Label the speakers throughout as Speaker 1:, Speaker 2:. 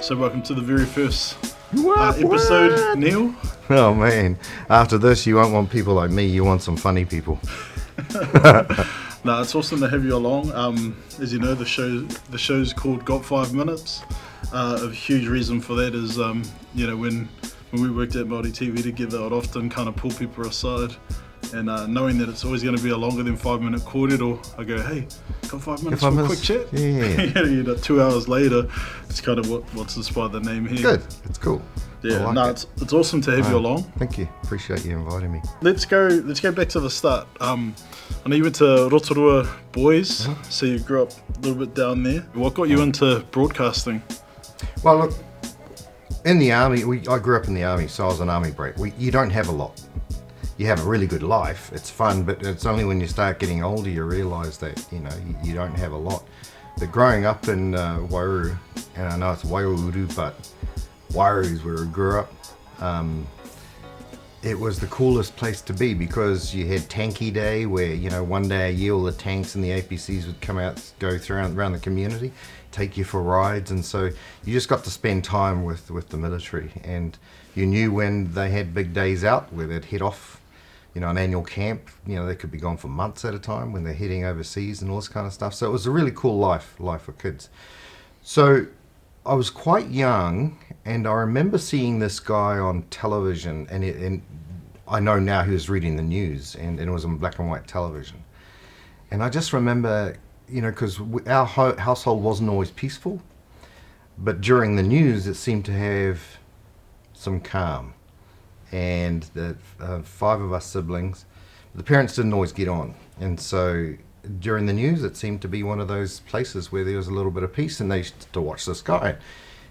Speaker 1: So welcome to the very first episode, Neil.
Speaker 2: Oh man, after this you won't want people like me, you want some funny people.
Speaker 1: No, it's awesome to have you along. As you know, the show's called Got 5 Minutes. A huge reason for that is, when we worked at Māori TV together, I'd often kind of pull people aside, and knowing that it's always going to be a longer than 5 minute kōrero, I go, hey, got 5 minutes for a quick chat?
Speaker 2: Yeah.
Speaker 1: 2 hours later, it's kind of what's inspired the name here.
Speaker 2: Good, it's cool.
Speaker 1: Yeah, it's awesome to have you along.
Speaker 2: Thank you, appreciate you inviting me.
Speaker 1: Let's go back to the start. I know you went to Rotorua Boys, so you grew up a little bit down there. What got you into broadcasting?
Speaker 2: Well, look, in the army, I grew up in the army, so I was an army brat. You don't have a lot. You have a really good life, it's fun, but it's only when you start getting older you realise that, you don't have a lot. But growing up in Wairu, and I know it's Waiuru, but Wairu is where I grew up, it was the coolest place to be because you had Tanky Day where, one day a year all the tanks and the APCs would come out, go around the community, take you for rides, and so you just got to spend time with the military, and you knew when they had big days out where they'd head off, an annual camp, they could be gone for months at a time when they're heading overseas and all this kind of stuff. So it was a really cool life for kids. So I was quite young, and I remember seeing this guy on television, and I know now he was reading the news, and it was on black and white television. And I just remember, because our household wasn't always peaceful, but during the news it seemed to have some calm. And the 5 of us siblings, the parents didn't always get on, and so during the news it seemed to be one of those places where there was a little bit of peace, and they used to watch this guy.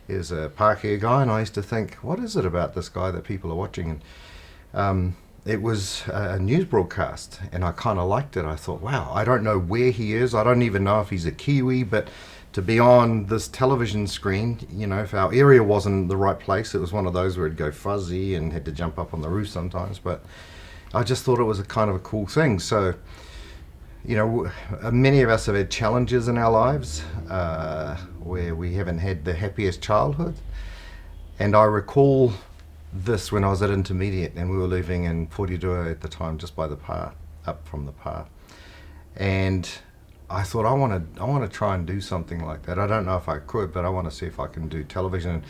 Speaker 2: He was a Pākehā guy, and I used to think, what is it about this guy that people are watching? And it was a news broadcast, and I kind of liked it. I thought, wow, I don't know where he is, I don't even know if he's a Kiwi, but to be on this television screen, if our area wasn't the right place, it was one of those where it'd go fuzzy and had to jump up on the roof sometimes, but I just thought it was a kind of a cool thing. So many of us have had challenges in our lives where we haven't had the happiest childhood. And I recall this when I was at intermediate, and we were living in Porirua at the time, just by the pa, up from the pa. And I thought, I want to try and do something like that. I don't know if I could, but I want to see if I can do television.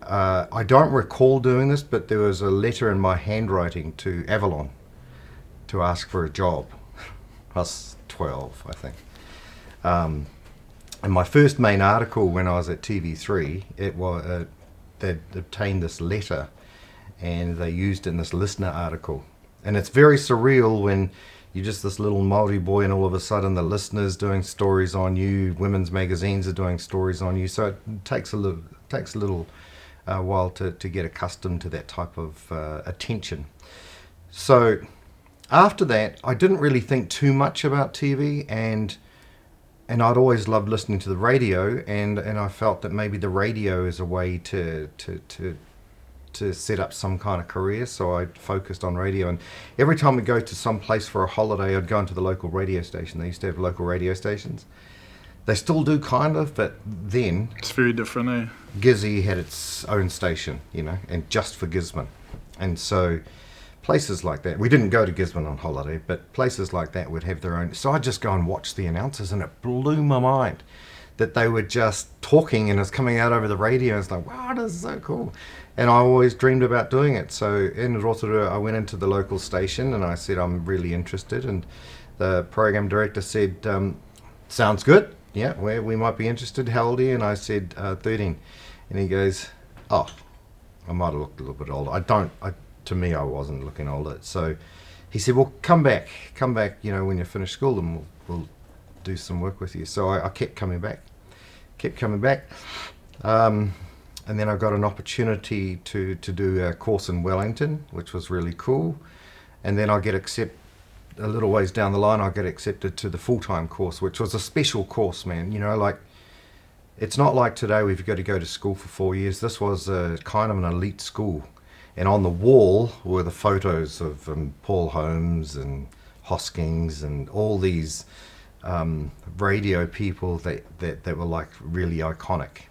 Speaker 2: I don't recall doing this, but there was a letter in my handwriting to Avalon to ask for a job. I was 12, I think. And my first main article when I was at TV3, it was they'd obtained this letter, and they used it in this listener article. And it's very surreal when you're just this little Māori boy, and all of a sudden the listeners doing stories on you, women's magazines are doing stories on you. So it takes a little while to get accustomed to that type of attention. So after that, I didn't really think too much about TV, and I'd always loved listening to the radio, and I felt that maybe the radio is a way to set up some kind of career, so I focused on radio. And every time we'd go to some place for a holiday, I'd go into the local radio station. They used to have local radio stations. They still do, kind of, but then
Speaker 1: It's very different, eh?
Speaker 2: Gizzy had its own station, and just for Gisborne. And so places like that, we didn't go to Gisborne on holiday, but places like that would have their own. So I'd just go and watch the announcers, and it blew my mind that they were just talking and it's coming out over the radio. It's like, wow, this is so cool. And I always dreamed about doing it. So in Rotorua, I went into the local station and I said, I'm really interested. And the program director said, sounds good. Yeah, we might be interested. How old are you? And I said, 13. And he goes, oh, I might have looked a little bit older. To me, I wasn't looking older. So he said, well, come back, when you finish school, and we'll do some work with you. So I kept coming back. And then I got an opportunity to do a course in Wellington, which was really cool. And then I get accepted, a little ways down the line, I get accepted to the full-time course, which was a special course, man. It's not like today where you've got to go to school for 4 years. This was a kind of an elite school. And on the wall were the photos of Paul Holmes and Hoskins and all these radio people that were like really iconic.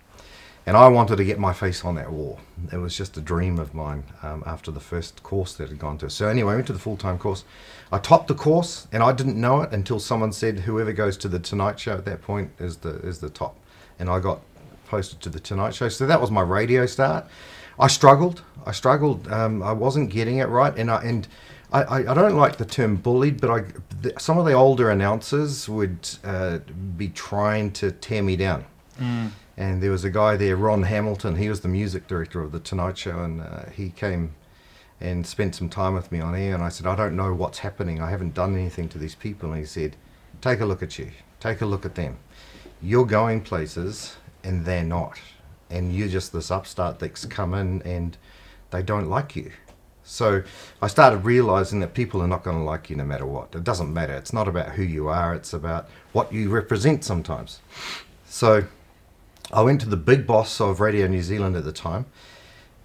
Speaker 2: And I wanted to get my face on that wall. It was just a dream of mine after the first course that I'd gone to. So anyway, I went to the full-time course. I topped the course, and I didn't know it until someone said, whoever goes to the Tonight Show at that point is the top. And I got posted to the Tonight Show. So that was my radio start. I struggled. I wasn't getting it right. And I don't like the term bullied, but some of the older announcers would be trying to tear me down. And there was a guy there, Ron Hamilton. He was the music director of the Tonight Show, and he came and spent some time with me on air. And I said, I don't know what's happening. I haven't done anything to these people. And he said, take a look at you. Take a look at them. You're going places, and they're not. And you're just this upstart that's come in, and they don't like you. So I started realizing that people are not going to like you no matter what. It doesn't matter. It's not about who you are. It's about what you represent sometimes. So I went to the big boss of Radio New Zealand at the time,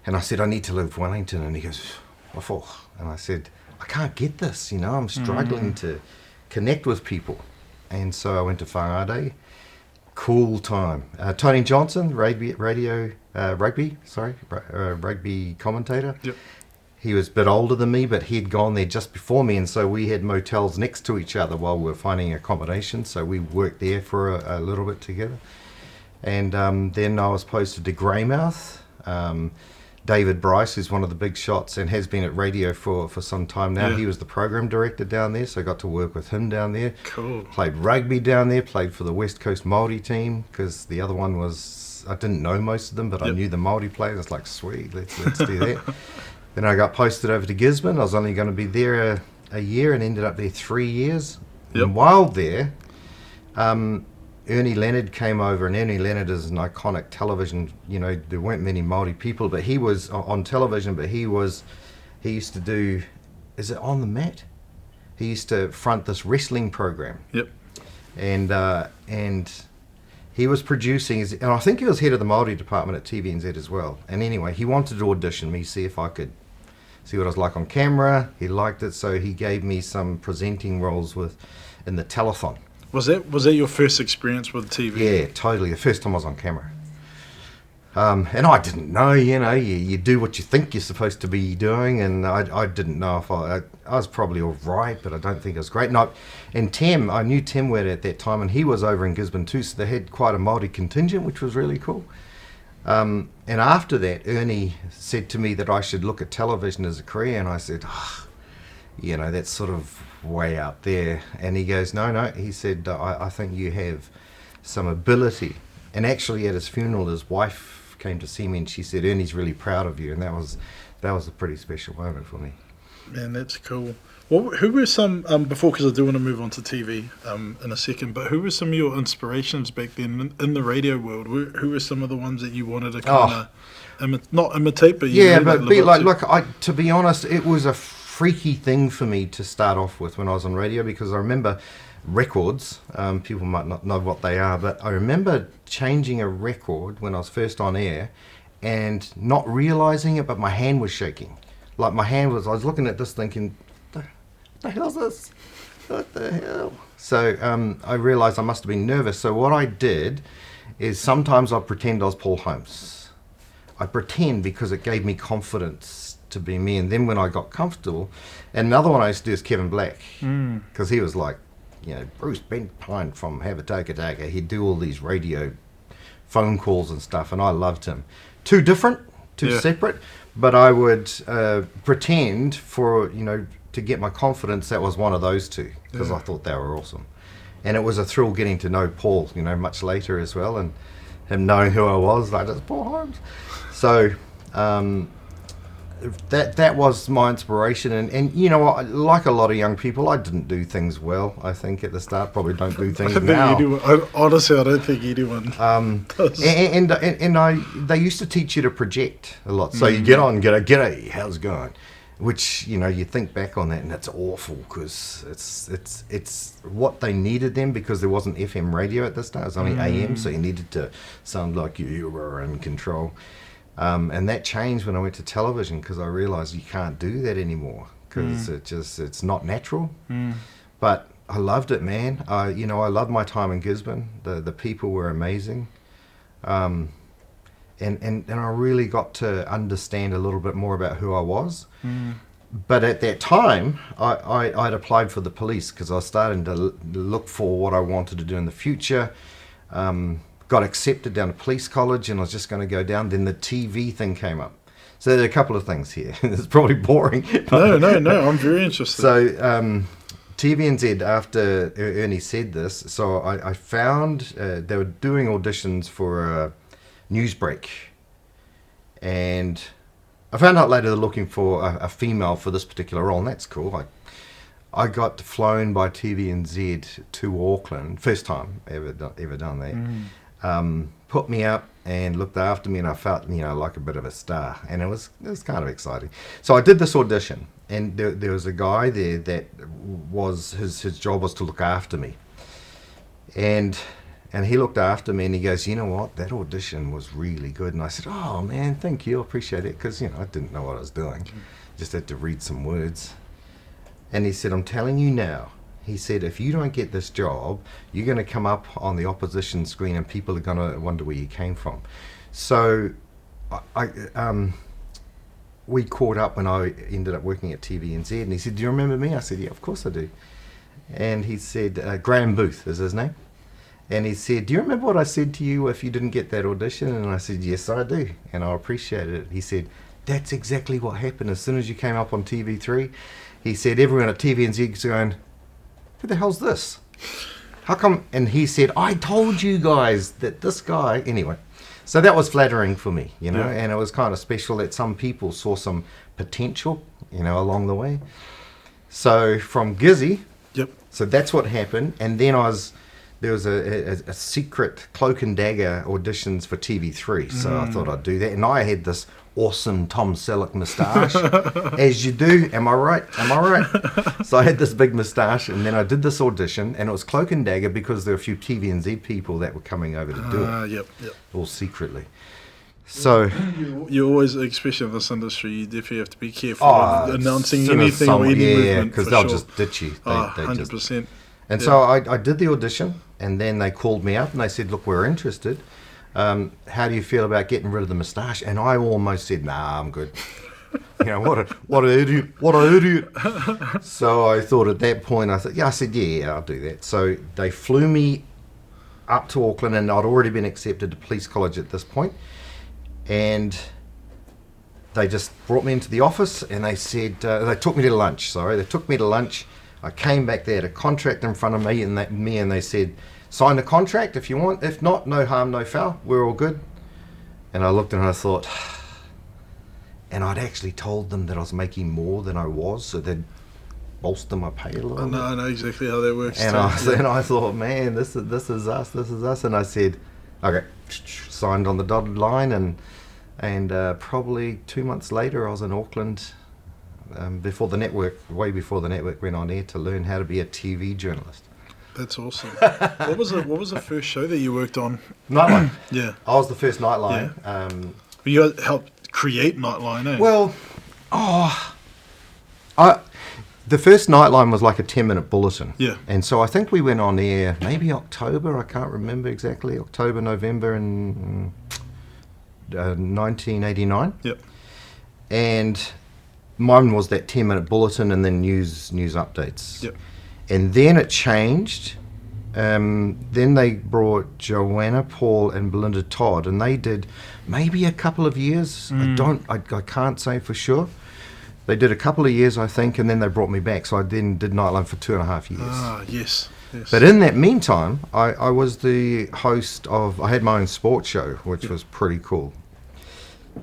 Speaker 2: and I said, I need to leave Wellington. And he goes, what for? And I said, I can't get this, I'm struggling to connect with people. And so I went to Whangarei. Cool time. Tony Johnson, rugby commentator.
Speaker 1: Yep.
Speaker 2: He was a bit older than me, but he'd gone there just before me, and so we had motels next to each other while we were finding accommodation, so we worked there for a little bit together. And then I was posted to Greymouth. David Bryce, who's one of the big shots and has been at radio for some time now, he was the program director down there, so I got to work with him down there.
Speaker 1: Cool.
Speaker 2: Played rugby down there, played for the West Coast Māori team, because the other one was, I didn't know most of them, but I knew the Māori players. It's like, sweet, let's do that. Then I got posted over to Gisborne. I was only going to be there a year and ended up there 3 years.
Speaker 1: Yep.
Speaker 2: And while there, Ernie Leonard came over, and Ernie Leonard is an iconic television, there weren't many Māori people, but he was on television, but he used to do, is it On the Mat? He used to front this wrestling program.
Speaker 1: Yep.
Speaker 2: And he was producing, and I think he was head of the Māori department at TVNZ as well. And anyway, he wanted to audition me, see if I could see what I was like on camera. He liked it, so he gave me some presenting roles in the telethon.
Speaker 1: Was that your first experience with TV?
Speaker 2: Yeah, totally. The first time I was on camera. And I didn't know, you do what you think you're supposed to be doing, and I didn't know if I was probably all right, but I don't think it was great. And Tem, I knew Tem Wed at that time, and he was over in Gisborne too, so they had quite a Māori contingent, which was really cool. And after that, Ernie said to me that I should look at television as a career, and I said, that's sort of way out there. And he goes, no, he said, I think you have some ability. And actually at his funeral, his wife came to see me, and she said, Ernie's really proud of you. And that was a pretty special moment for me.
Speaker 1: Man, that's cool. Well, who were some, before, because I do want to move on to TV in a second, but who were some of your inspirations back then in the radio world? Who were some of the ones that you wanted to kind of, not imitate, but
Speaker 2: to be honest, it was a freaky thing for me to start off with when I was on radio, because I remember records, people might not know what they are, but I remember changing a record when I was first on air and not realizing it, but my hand was shaking. Like I was looking at this thinking, what the hell is this? What the hell? So I realized I must have been nervous. So what I did is sometimes I'd pretend I was Paul Holmes. I pretend because it gave me confidence to be me. And then when I got comfortable, and another one I used to do is Kevin Black, because he was like, Bruce Bentpine from Havataka. He'd do all these radio phone calls and stuff, and I loved him. Two separate, but I would pretend for, to get my confidence, that was one of those two, because I thought they were awesome. And it was a thrill getting to know Paul, much later as well, and him knowing who I was, like, that's Paul Holmes. So that was my inspiration, and like a lot of young people, I didn't do things well, I think, at the start. Probably don't do things now.
Speaker 1: Honestly, I don't think anyone does.
Speaker 2: And they used to teach you to project a lot. So you get on, g'day, how's it going? Which, you think back on that, and it's awful, because it's what they needed then, because there wasn't FM radio at this time. It was only AM, so you needed to sound like you were in control. And that changed when I went to television, because I realized you can't do that anymore, because it's not natural. But I loved it, man. I loved my time in Gisborne. The people were amazing. and I really got to understand a little bit more about who I was. But at that time, I'd applied for the police because I was starting to look for what I wanted to do in the future. Got accepted down to police college, and I was just going to go down. Then the TV thing came up. So there are a couple of things here. It's probably boring.
Speaker 1: No, I'm very interested.
Speaker 2: So TVNZ, after Ernie said this, so I found they were doing auditions for a news break. And I found out later they're looking for a female for this particular role, and that's cool. I got flown by TVNZ to Auckland, first time ever done that. Put me up and looked after me, and I felt, like a bit of a star, and it was kind of exciting. So I did this audition, and there was a guy there that was his job was to look after me, and he looked after me, and he goes, you know what, that audition was really good. And I said, oh man, thank you, I appreciate it, because I didn't know what I was doing, just had to read some words. And he said, I'm telling you now, he said, if you don't get this job, you're going to come up on the opposition screen and people are going to wonder where you came from. So we caught up when I ended up working at TVNZ, and he said, do you remember me? I said, yeah, of course I do. And he said, Graham Booth is his name. And he said, do you remember what I said to you if you didn't get that audition? And I said, yes, I do. And I appreciated it. He said, that's exactly what happened. As soon as you came up on TV3, he said, everyone at TVNZ is going, who the hell's this? How come? And he said, I told you guys that this guy... Anyway, so that was flattering for me, and it was kind of special that some people saw some potential, along the way. So from Gizzy, so that's what happened. And then there was a secret Cloak and Dagger auditions for TV3, so I thought I'd do that. And I had this awesome Tom Selleck moustache, as you do. Am I right? So I had this big moustache, and then I did this audition, and it was Cloak and Dagger because there were a few TVNZ people that were coming over to do it, all secretly. So
Speaker 1: you always, especially in this industry, you definitely have to be careful of announcing anything or any movement,
Speaker 2: because they'll just ditch you. They
Speaker 1: 100%.
Speaker 2: And so I did the audition, and then they called me up and they said, look, we're interested. How do you feel about getting rid of the moustache? And I almost said, nah, I'm good. What an idiot. So I thought at that point, I said, yeah, I'll do that. So they flew me up to Auckland, and I'd already been accepted to police college at this point. And they just brought me into the office, and they said, they took me to lunch. I came back there, had a contract in front of me, and they said, sign the contract if you want. If not, no harm, no foul. We're all good. And I looked and I thought, and I'd actually told them that I was making more than I was, so they'd bolster my pay a little bit.
Speaker 1: I know exactly how that works.
Speaker 2: And I thought, man, this is us. And I said, okay, signed on the dotted line, and probably 2 months later, I was in Auckland. Way before the network went on air, to learn how to be a TV journalist.
Speaker 1: That's awesome. What was the first show that you worked on?
Speaker 2: Nightline.
Speaker 1: Yeah.
Speaker 2: I was the first Nightline.
Speaker 1: Yeah. But you helped create Nightline, eh?
Speaker 2: Well, the first Nightline was like a 10-minute bulletin.
Speaker 1: Yeah.
Speaker 2: And so I think we went on air maybe October, I can't remember exactly, October, November in 1989.
Speaker 1: Yep.
Speaker 2: And mine was that 10-minute bulletin and then news updates.
Speaker 1: Yep.
Speaker 2: And then it changed. Then they brought Joanna Paul and Belinda Todd, and they did maybe a couple of years. I can't say for sure. They did a couple of years, I think, and then they brought me back. So I then did Nightline for 2.5 years.
Speaker 1: Ah, yes.
Speaker 2: But in that meantime, I was the host of, I had my own sports show, which was pretty cool.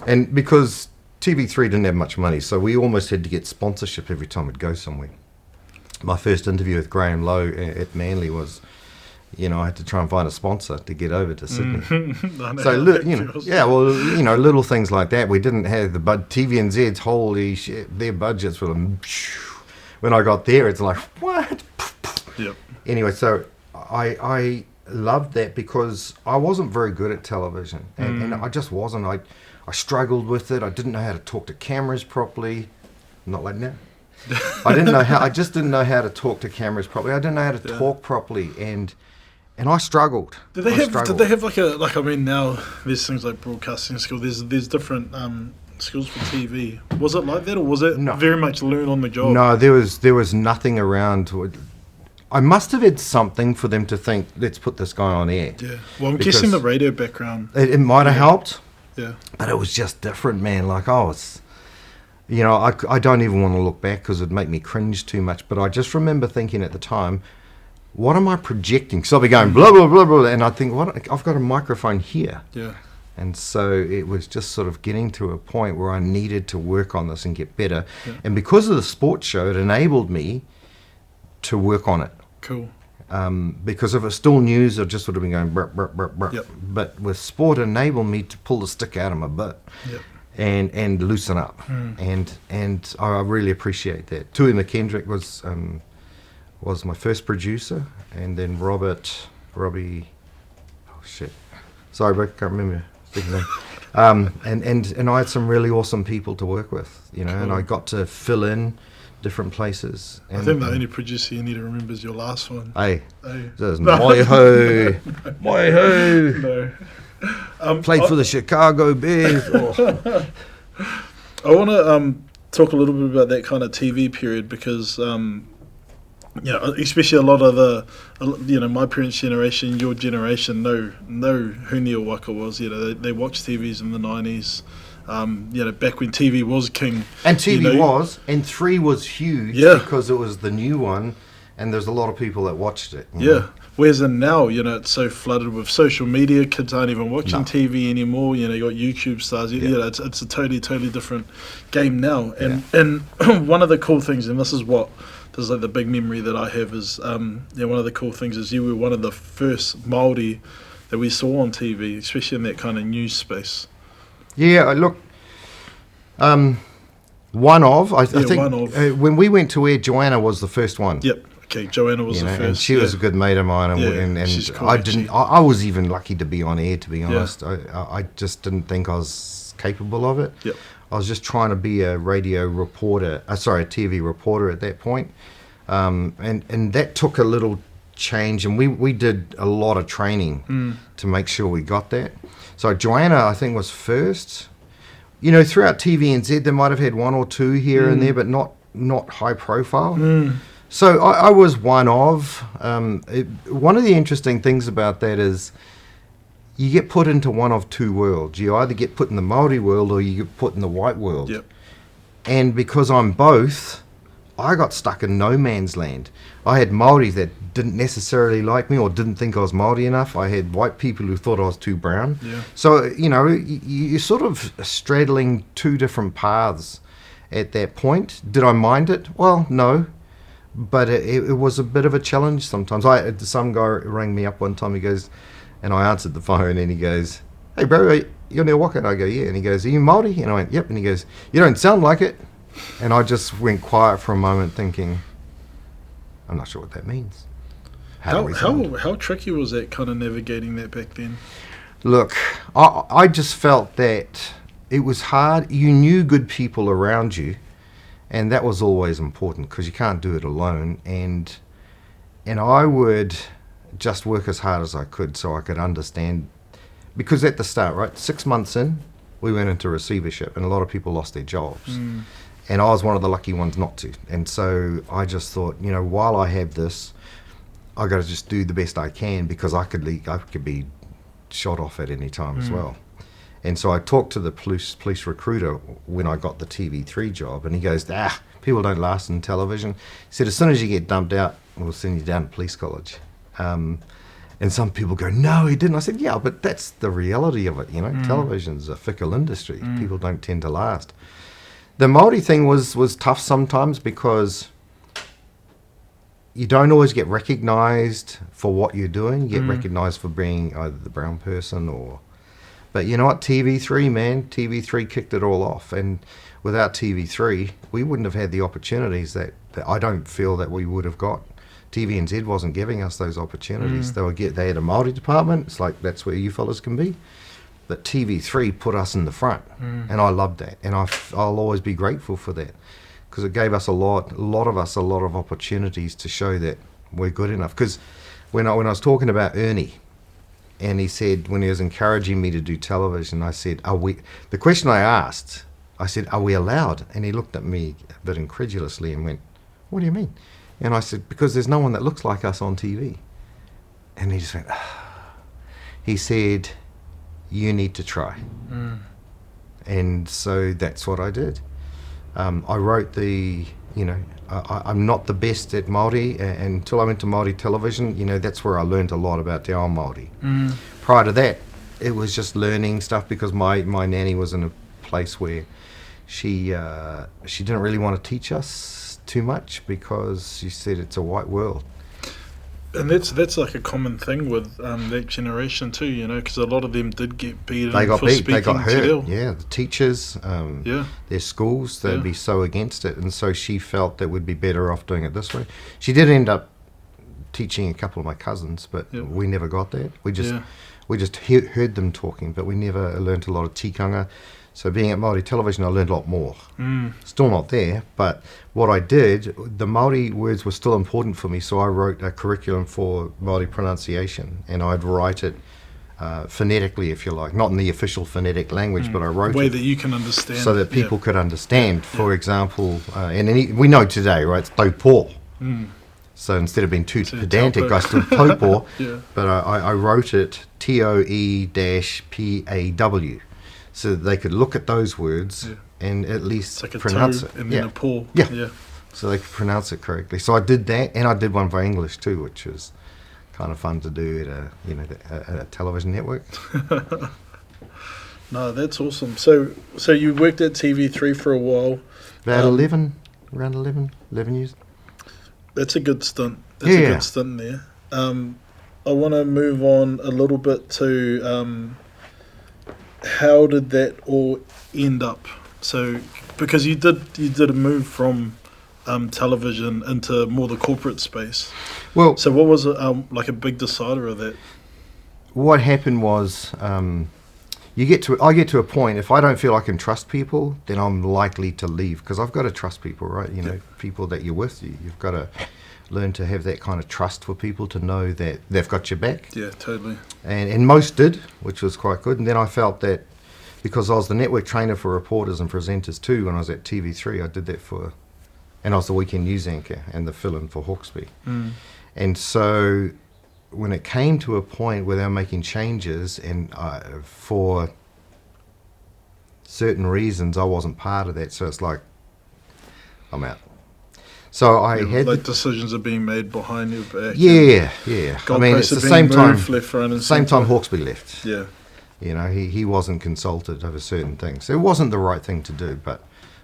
Speaker 2: And because TV3 didn't have much money, so we almost had to get sponsorship every time we'd go somewhere. My first interview with Graham Lowe at Manly was, I had to try and find a sponsor to get over to Sydney. So, little things like that. We didn't have the TVNZ's, holy shit, their budgets were, when I got there, it's like, what?
Speaker 1: Yep.
Speaker 2: Anyway, so I loved that because I wasn't very good at television, and I just wasn't. I struggled with it. I didn't know how to talk to cameras properly. Not like now. I just didn't know how to talk to cameras properly. I didn't know how to talk properly, and And I struggled.
Speaker 1: Did they have I mean, now there's things like broadcasting school. There's different schools for TV. Was it like that, or was it very much learn on the job?
Speaker 2: No, there was nothing around. I must have had something for them to think, let's put this guy on air.
Speaker 1: Yeah. Well, I'm guessing the radio background.
Speaker 2: It might have helped.
Speaker 1: Yeah.
Speaker 2: But it was just different, man. Like, I don't even want to look back because it'd make me cringe too much. But I just remember thinking at the time, what am I projecting? So I'll be going blah, blah, blah, blah. And I think, I've got a microphone here.
Speaker 1: Yeah.
Speaker 2: And so it was just sort of getting to a point where I needed to work on this and get better. Yeah. And because of the sports show, it enabled me to work on it.
Speaker 1: Cool.
Speaker 2: Because if it's still news, I just would have been going burp, burp, burp, burp.
Speaker 1: Yep.
Speaker 2: But with sport, it enabled me to pull the stick out of my butt.
Speaker 1: Yep.
Speaker 2: And loosen up. And I really appreciate that. Tui McKendrick was my first producer, and then Robbie, sorry, bro, can't remember his name. And I had some really awesome people to work with, you know, cool. And I got to fill in different places. And,
Speaker 1: I think the only producer you need to remember is your last one.
Speaker 2: Hey. There's Moehau. Moehau.
Speaker 1: No.
Speaker 2: Played for the Chicago Bears.
Speaker 1: Oh. I want to talk a little bit about that kind of TV period because, especially a lot of my parents' generation, your generation, know who Neil Waka was. You know, they watched TVs in the 90s. Back when TV was king.
Speaker 2: And TV was, and 3 was huge because it was the new one, and there's a lot of people that watched it. You know?
Speaker 1: Whereas in now, it's so flooded with social media. Kids aren't even watching TV anymore. You got YouTube stars. It's a totally different game now. And one of the cool things, and this is like the big memory that I have is, one of the cool things is you were one of the first Māori that we saw on TV, especially in that kind of news space.
Speaker 2: Yeah, look, I think when we went to air, Joanna was the first one.
Speaker 1: Yep. Okay, Joanna was the first.
Speaker 2: And she was a good mate of mine, and
Speaker 1: she's cool,
Speaker 2: I was even lucky to be on air, to be honest. I just didn't think I was capable of it.
Speaker 1: Yep.
Speaker 2: I was just trying to be a radio reporter, a TV reporter at that point. And that took a little change, and we did a lot of training to make sure we got that. So Joanna, I think, was first. Throughout TVNZ, they might have had one or two here and there, but not high profile. So I was one of. One of the interesting things about that is you get put into one of two worlds. You either get put in the Māori world or you get put in the white world.
Speaker 1: Yep.
Speaker 2: And because I'm both, I got stuck in no man's land. I had Māori that didn't necessarily like me or didn't think I was Māori enough. I had white people who thought I was too brown.
Speaker 1: Yeah.
Speaker 2: So, you're sort of straddling two different paths at that point. Did I mind it? Well, no. But it was a bit of a challenge sometimes. Some guy rang me up one time, he goes, and I answered the phone, and he goes, "Hey bro, you're Neil Waka?" And I go, "Yeah." And he goes, "Are you Māori?" And I went, "Yep." And he goes, "You don't sound like it." And I just went quiet for a moment thinking, I'm not sure what that means.
Speaker 1: How tricky was that kind of navigating that back then?
Speaker 2: Look, I just felt that it was hard. You knew good people around you, and that was always important because you can't do it alone. And I would just work as hard as I could so I could understand. Because at the start, right, 6 months in, we went into receivership, and a lot of people lost their jobs. And I was one of the lucky ones not to. And so I just thought, while I have this, I got to just do the best I can because I could be shot off at any time as well. And so I talked to the police recruiter when I got the TV3 job, and he goes, people don't last in television. He said, as soon as you get dumped out, we'll send you down to police college. And some people go, no, he didn't. I said, yeah, but that's the reality of it. Television's a fickle industry. People don't tend to last. The Māori thing was tough sometimes because you don't always get recognised for what you're doing. You get recognised for being either the brown person or... But you know what? TV3, man. TV3 kicked it all off. And without TV3, we wouldn't have had the opportunities that I don't feel that we would have got. TVNZ wasn't giving us those opportunities. They had a Māori department. It's like, that's where you fellas can be. But TV3 put us in the front, and I loved that, and I'll always be grateful for that, because it gave us a lot of opportunities to show that we're good enough. Because when I was talking about Ernie, and he said, when he was encouraging me to do television, I said, the question I asked, I said, are we allowed? And he looked at me a bit incredulously and went, what do you mean? And I said, because there's no one that looks like us on TV. And he just went, he said, you need to try. And so that's what I did. I wrote I'm not the best at Māori, and until I went to Māori television, that's where I learned a lot about Te Ao Māori. Prior to that, it was just learning stuff because my nanny was in a place where she didn't really want to teach us too much because she said it's a white world.
Speaker 1: And that's like a common thing with that generation too, because a lot of them did get beaten.
Speaker 2: They got
Speaker 1: for
Speaker 2: beat, they got
Speaker 1: speaking Te Reo.
Speaker 2: hurt. Yeah, the teachers, their schools, they'd be so against it, and so she felt that we'd be better off doing it this way. She did end up teaching a couple of my cousins, but we never got that. We just heard them talking, but we never learnt a lot of tikanga. So being at Māori television, I learned a lot more. Still not there, but what I did, the Māori words were still important for me, so I wrote a curriculum for Māori pronunciation, and I'd write it phonetically, if you like, not in the official phonetic language, but I wrote
Speaker 1: way
Speaker 2: it
Speaker 1: that you can understand,
Speaker 2: so that people could understand. For example, we know today, right? It's taupo. So instead of being too pedantic, I still taupo, but I wrote it TOE-PAW. So that they could look at those words and at least
Speaker 1: like
Speaker 2: pronounce it.
Speaker 1: And then a paw.
Speaker 2: Yeah. So they could pronounce it correctly. So I did that, and I did one for English too, which was kind of fun to do at a television network.
Speaker 1: No, that's awesome. So you worked at TV3 for a while.
Speaker 2: About 11 years.
Speaker 1: That's a good stint. That's a good stint there. I want to move on a little bit to how did that all end up? So because you did a move from television into more the corporate space.
Speaker 2: Well,
Speaker 1: so what was like a big decider of that?
Speaker 2: What happened was I get to a point, if I don't feel I can trust people, then I'm likely to leave, because I've got to trust people, right? People that you're with, you've got to learn to have that kind of trust for people to know that they've got your back.
Speaker 1: Yeah, totally.
Speaker 2: And most did, which was quite good. And then I felt that because I was the network trainer for reporters and presenters too when I was at TV3, I did that and I was the weekend news anchor and the fill-in for Hawkesby. And so when it came to a point where they were making changes, and for certain reasons I wasn't part of that, so it's like, I'm out. So I had
Speaker 1: decisions are being made behind your back.
Speaker 2: Yeah. I mean, it's the same time.
Speaker 1: Left, right, and
Speaker 2: same time Hawkesby left.
Speaker 1: Yeah.
Speaker 2: He wasn't consulted over certain things. So it wasn't the right thing to do, but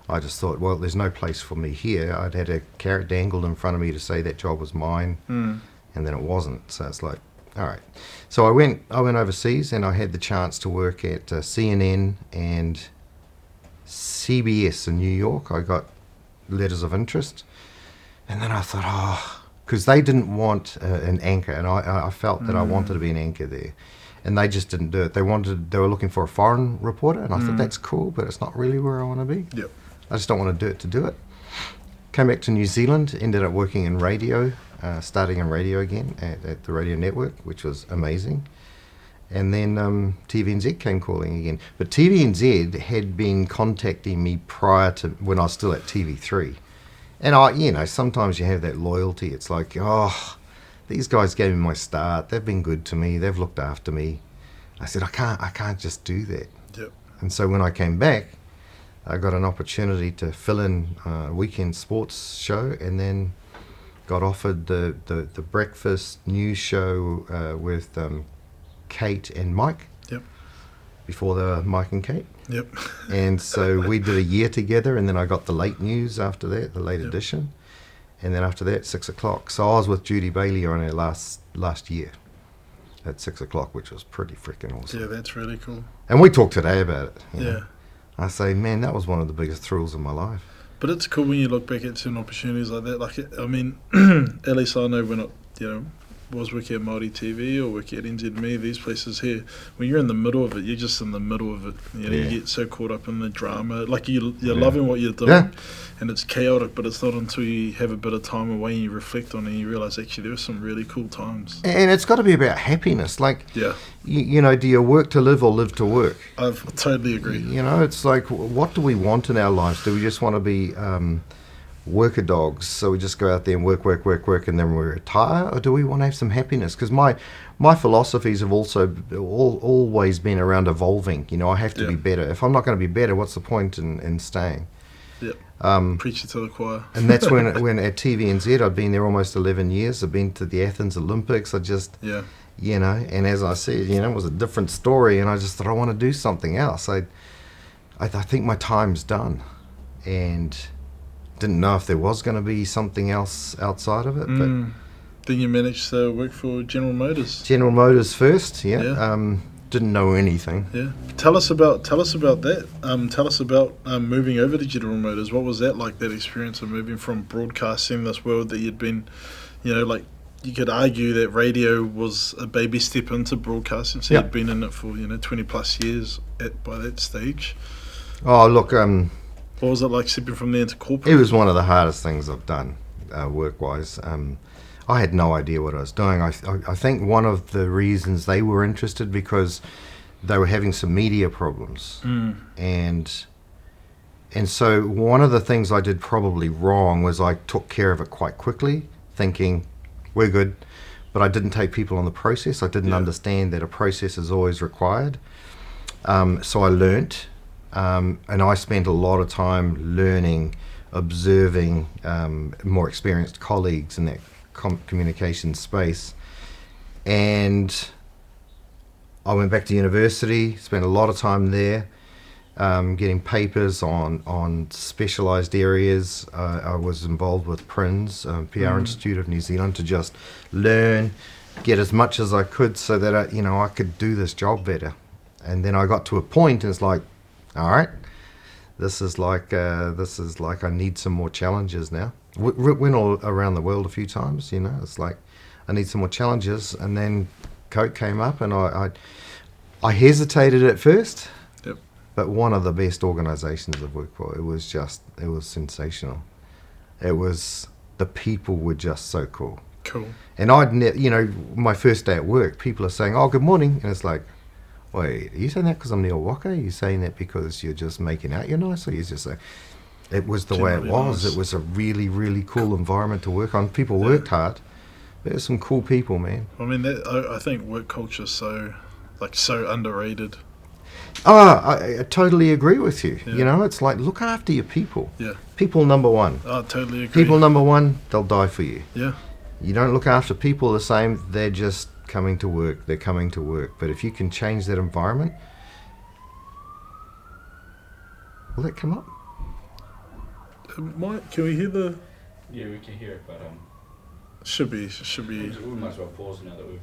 Speaker 2: I just thought, well, there's no place for me here. I'd had a carrot dangled in front of me to say that job was mine, and then it wasn't. So it's like, all right. So I went overseas, and I had the chance to work at CNN and CBS in New York. I got letters of interest. And then I thought, because they didn't want an anchor, and I felt that I wanted to be an anchor there, and they just didn't do it. They were looking for a foreign reporter, and I thought, that's cool, but it's not really where I want to be.
Speaker 1: Yep.
Speaker 2: I just don't want to do it to do it. Came back to New Zealand, ended up working in radio, starting in radio again at the radio network, which was amazing. And then TVNZ came calling again. But TVNZ had been contacting me prior to when I was still at TV3. And sometimes you have that loyalty. It's like, these guys gave me my start. They've been good to me. They've looked after me. I said, I can't just do that.
Speaker 1: Yep.
Speaker 2: And so when I came back, I got an opportunity to fill in a weekend sports show, and then got offered the breakfast news show with Kate and Mike.
Speaker 1: Yep.
Speaker 2: Before they were Mike and Kate.
Speaker 1: Yep.
Speaker 2: And so we did a year together, and then I got the late news after that, the late edition. And then after that, 6 o'clock. So I was with Judy Bailey on her last year at 6 o'clock, which was pretty freaking awesome.
Speaker 1: Yeah, that's really cool.
Speaker 2: And we talked today about it. You
Speaker 1: Yeah.
Speaker 2: know. I say, man, that was one of the biggest thrills of my life.
Speaker 1: But it's cool when you look back at certain opportunities like that. Like, I mean, at least I know when was working at Māori TV or working at NZME, these places here, when you're in the middle of it, you're just in the middle of it. You know,
Speaker 2: Yeah.
Speaker 1: you get so caught up in the drama. Like, you're
Speaker 2: Yeah.
Speaker 1: loving what you're doing,
Speaker 2: Yeah.
Speaker 1: and it's chaotic, but it's not until you have a bit of time away and you reflect on it and you realise, actually, there were some really cool times.
Speaker 2: And it's got to be about happiness. Like,
Speaker 1: Yeah,
Speaker 2: you know, do you work to live or live to work?
Speaker 1: I totally agree.
Speaker 2: You know, it's like, what do we want in our lives? Do we just want to be worker dogs, so we just go out there and work, and then we retire? Or do we want to have some happiness? Because my philosophies have also always been around evolving. You know, I have to be better. If I'm not going to be better, what's the point in staying?
Speaker 1: Yeah. Preach it to the choir.
Speaker 2: And that's when at TVNZ, I'd been there almost 11 years. I've been to the Athens Olympics. You know, and as I said, you know, it was a different story, and I just thought, I want to do something else. I think my time's done, and didn't know if there was going to be something else outside of it. But
Speaker 1: then you managed to work for General Motors.
Speaker 2: General Motors first, yeah.
Speaker 1: Yeah.
Speaker 2: Didn't know anything.
Speaker 1: Yeah. Tell us about that. Tell us about moving over to General Motors. What was that like, that experience of moving from broadcasting, this world that you'd been, you know, like, you could argue that radio was a baby step into broadcasting, so you'd been in it for, you know, 20 plus years by that stage.
Speaker 2: Oh, look,
Speaker 1: what was it like stepping from there into corporate?
Speaker 2: it was one of the hardest things I've done work-wise. I had no idea what I was doing. I think one of the reasons they were interested, because they were having some media problems. And so one of the things I did probably wrong was I took care of it quite quickly, thinking, we're good. But I didn't take people on the process. I didn't understand that a process is always required. So I learnt. And I spent a lot of time learning, observing more experienced colleagues in that communication space. And I went back to university, spent a lot of time there, getting papers on specialised areas. I was involved with PRINZ, PR Institute of New Zealand, to just learn, get as much as I could so that I could do this job better. And then I got to a point, and it's like, all right, this is like I need some more challenges now. Went all around the world a few times, you know. It's like I need some more challenges, and then Coke came up, and I hesitated at first.
Speaker 1: Yep.
Speaker 2: But one of the best organisations I've worked for. It was sensational. The people were just so cool.
Speaker 1: Cool.
Speaker 2: And my first day at work, people are saying, "Oh, good morning," and it's like, wait, are you saying that because I'm Neil Waka? Are you saying that because you're just making out you're nice? Or you just say, it was the way it was.
Speaker 1: Nice.
Speaker 2: It was a really, really cool environment to work on. People worked hard. There's some cool people, man.
Speaker 1: I mean, I think work culture is so underrated.
Speaker 2: I totally agree with you.
Speaker 1: Yeah.
Speaker 2: You know, it's like, look after your people.
Speaker 1: Yeah.
Speaker 2: People number one.
Speaker 1: I totally agree.
Speaker 2: People number one, they'll die for you.
Speaker 1: Yeah.
Speaker 2: You don't look after people the same, they're just coming to work. They're coming to work. But if you can change that environment, will that come up?
Speaker 1: Mike, can we hear the...
Speaker 3: Yeah, we can hear it, but
Speaker 1: Should be.
Speaker 3: we might as well pause now that we've...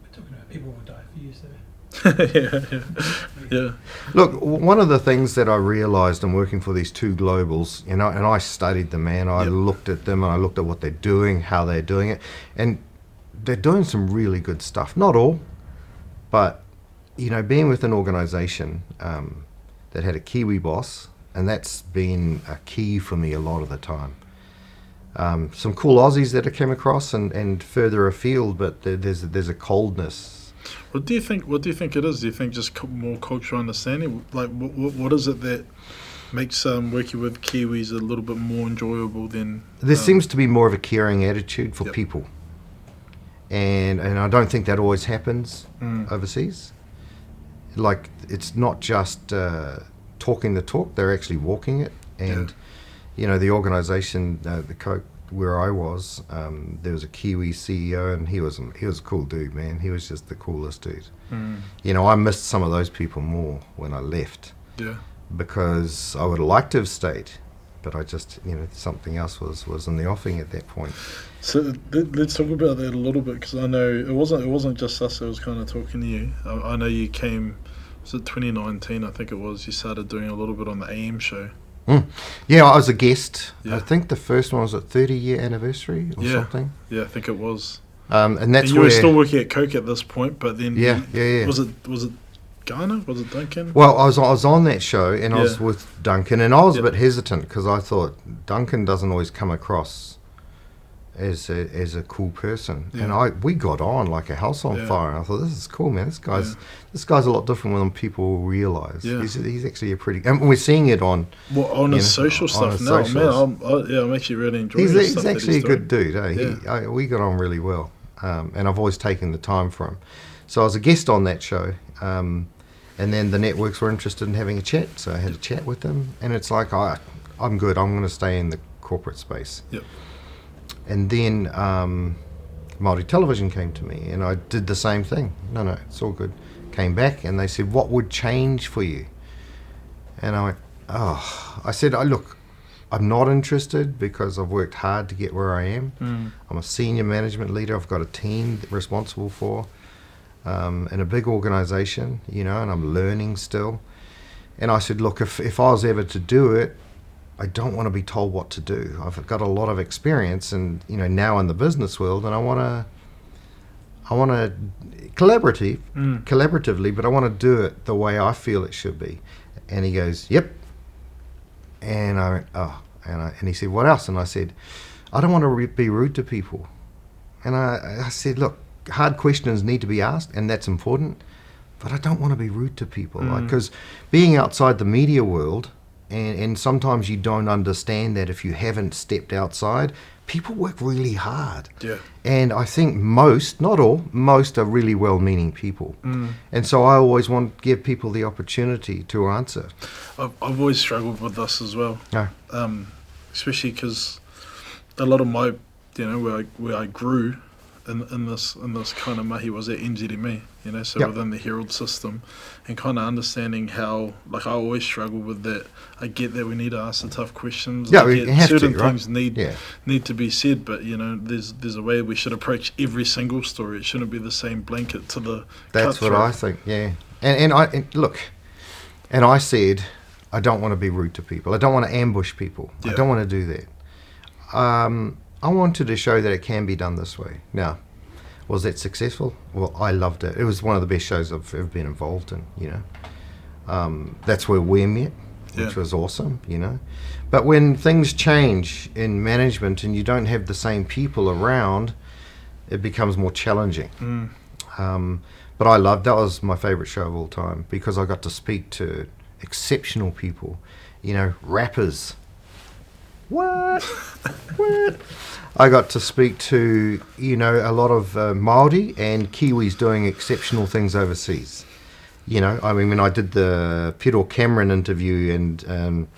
Speaker 4: We're talking about people will die for you, so...
Speaker 1: yeah.
Speaker 2: Look, one of the things that I realised in working for these two globals, and I studied them, man. I looked at them, and I looked at what they're doing, how they're doing it, and they're doing some really good stuff. Not all, but, being with an organisation that had a Kiwi boss, and that's been a key for me a lot of the time. Some cool Aussies that I came across and further afield, but there's a coldness.
Speaker 1: What do you think it is? Do you think just more cultural understanding? Like, what is it that makes working with Kiwis a little bit more enjoyable than...
Speaker 2: There seems to be more of a caring attitude for
Speaker 1: Yep.
Speaker 2: people. And I don't think that always happens overseas. Like, it's not just talking the talk, they're actually walking it. And, the organisation, the Coke, where I was, there was a Kiwi CEO, and he was a cool dude, man. He was just the coolest dude. I missed some of those people more when I left.
Speaker 1: Yeah.
Speaker 2: Because I would have liked to have stayed, but I just, something else was in the offing at that point.
Speaker 1: So let's talk about that a little bit, because I know it wasn't just us that was kind of talking to you. I know you came, was it 2019? I think it was. You started doing a little bit on the AM show.
Speaker 2: Yeah, I was a guest.
Speaker 1: Yeah.
Speaker 2: I think the first one was at 30-year anniversary or something.
Speaker 1: Yeah, I think it was.
Speaker 2: And that's
Speaker 1: And you
Speaker 2: where
Speaker 1: were still working at Coke at this point, but then
Speaker 2: Yeah.
Speaker 1: Was it Ghana? Was it Duncan?
Speaker 2: Well, I was on that show, and I was
Speaker 1: Yeah.
Speaker 2: with Duncan, and I was a
Speaker 1: Yeah.
Speaker 2: bit hesitant because I thought Duncan doesn't always come across as a cool person,
Speaker 1: Yeah.
Speaker 2: and we got on like a house on
Speaker 1: Yeah.
Speaker 2: fire. And I thought, this is cool, man. This guy's a lot different than people realise.
Speaker 1: Yeah.
Speaker 2: He's actually a pretty, and we're seeing it on.
Speaker 1: Well, on his
Speaker 2: You know,
Speaker 1: social
Speaker 2: on
Speaker 1: stuff
Speaker 2: his
Speaker 1: now,
Speaker 2: socials.
Speaker 1: man. I'm actually really enjoying the
Speaker 2: He's
Speaker 1: stuff that
Speaker 2: actually a good
Speaker 1: doing.
Speaker 2: dude. Eh?
Speaker 1: Yeah.
Speaker 2: We got on really well, and I've always taken the time for him. So I was a guest on that show, and then the networks were interested in having a chat, so I had a chat with them, and it's like, I'm good. I'm going to stay in the corporate space.
Speaker 1: Yep.
Speaker 2: And then Māori Television came to me, and I did the same thing. No, it's all good. Came back, and they said, what would change for you? And I went, I said, look, I'm not interested because I've worked hard to get where I am. I'm a senior management leader. I've got a team responsible for, in a big organisation, and I'm learning still. And I said, look, if I was ever to do it, I don't want to be told what to do. I've got a lot of experience, and now in the business world, and I want to collaboratively, but I want to do it the way I feel it should be. And he goes, yep. And I went, and he said, what else? And I said, I don't want to be rude to people. And I said, look, hard questions need to be asked, and that's important, but I don't want to be rude to people. Because being outside the media world, and sometimes you don't understand that if you haven't stepped outside, people work really hard.
Speaker 1: Yeah.
Speaker 2: And I think most, not all, most are really well-meaning people. And so I always want to give people the opportunity to answer.
Speaker 1: I've always struggled with this as well.
Speaker 2: No.
Speaker 1: Especially because a lot of my, where I grew in this kind of mahi was at NZME, so
Speaker 2: Yep.
Speaker 1: within the Herald system, and kind of understanding how, like, I always struggle with that. I get that we need to ask the tough questions.
Speaker 2: Yeah,
Speaker 1: I
Speaker 2: we
Speaker 1: get
Speaker 2: have
Speaker 1: certain
Speaker 2: to, right?
Speaker 1: things need to be said, but there's a way we should approach every single story. It shouldn't be the same blanket to the.
Speaker 2: That's what I think. Yeah, and look, and I said, I don't want to be rude to people. I don't want to ambush people.
Speaker 1: Yeah.
Speaker 2: I don't want to do that. I wanted to show that it can be done this way. Now, was that successful? Well, I loved it. It was one of the best shows I've ever been involved in. That's where we met, which was awesome. But when things change in management and you don't have the same people around, it becomes more challenging. But I loved that. Was my favorite show of all time because I got to speak to exceptional people. Rappers. What? I got to speak to a lot of Māori and Kiwis doing exceptional things overseas. When I did the Pero Cameron interview, and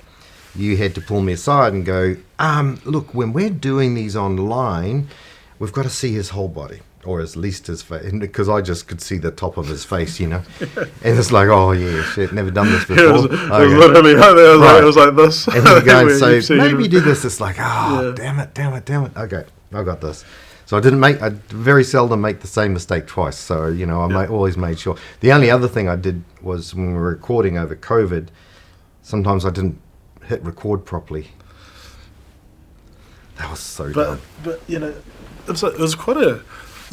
Speaker 2: you had to pull me aside and go, look, when we're doing these online, we've got to see his whole body, or at least his face, because I just could see the top of his face, And it's like, oh yeah, shit, never done this before.
Speaker 1: It was literally like that.
Speaker 2: Right.
Speaker 1: It was like this.
Speaker 2: And then you go and
Speaker 1: Where
Speaker 2: say, maybe do this. It's like,
Speaker 1: Yeah.
Speaker 2: damn it. Okay, I got this. So I very seldom make the same mistake twice. So, always made sure. The only other thing I did was when we were recording over COVID, sometimes I didn't hit record properly. That was so dumb.
Speaker 1: But it was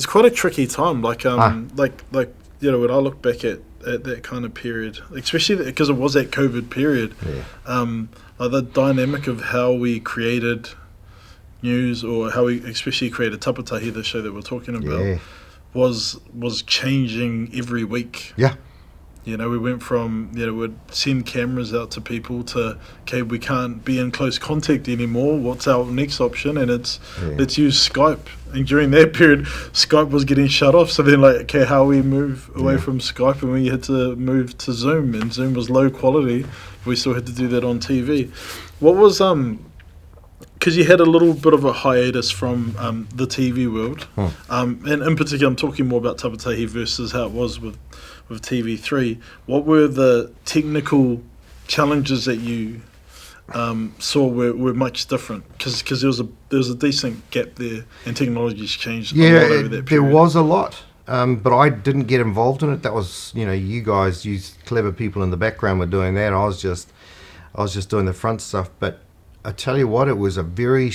Speaker 1: quite a tricky time. Like when I look back at that kind of period, especially because it was that COVID period.
Speaker 2: Yeah.
Speaker 1: Like the dynamic of how we created news, or how we especially created Tapatahi, the show that we're talking about, was changing every week.
Speaker 2: Yeah.
Speaker 1: We went from, we'd send cameras out to people to, okay, we can't be in close contact anymore. What's our next option? And let's use Skype. And during that period, Skype was getting shut off. So then, like, okay, how we move away from Skype, and we had to move to Zoom. And Zoom was low quality. We still had to do that on TV. What was, because you had a little bit of a hiatus from the TV world. And in particular, I'm talking more about Tapatahi versus how it was with TV3. What were the technical challenges that you saw were much different? Because there was a decent gap there, and technology's changed a lot over that period.
Speaker 2: There was a lot, but I didn't get involved in it. That was, you guys, you clever people in the background were doing that. I I was just doing the front stuff. But I tell you what, it was a very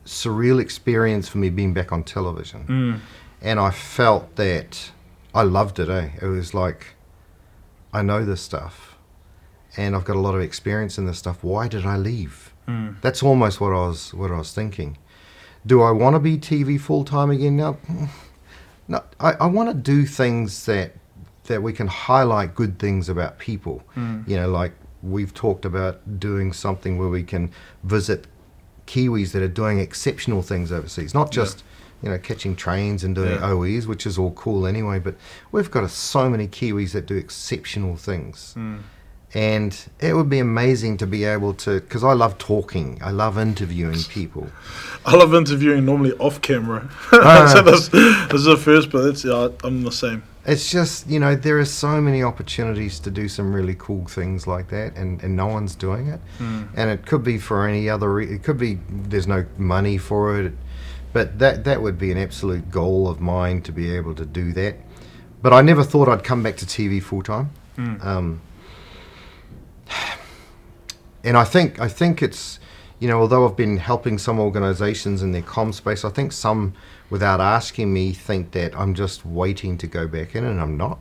Speaker 2: surreal experience for me being back on television. And I felt that I loved it. It was like, I know this stuff, and I've got a lot of experience in this stuff. Why did I leave? That's almost what I was thinking. Do I want to be TV full time again now? No, I want to do things that we can highlight good things about people. You know, like we've talked about doing something where we can visit Kiwis that are doing exceptional things overseas, not just catching trains and doing OEs, which is all cool anyway, but we've got so many Kiwis that do exceptional things. And it would be amazing to be able to, because I love talking, I love interviewing people.
Speaker 1: I love interviewing normally off camera. So this is the first, but I'm the same.
Speaker 2: It's just, there are so many opportunities to do some really cool things like that, and no one's doing it. And it could be for any other, it could be there's no money for it, but that would be an absolute goal of mine to be able to do that. But I never thought I'd come back to TV full time. And I think it's, although I've been helping some organisations in their comm space, I think some, without asking me, think that I'm just waiting to go back in, and I'm not.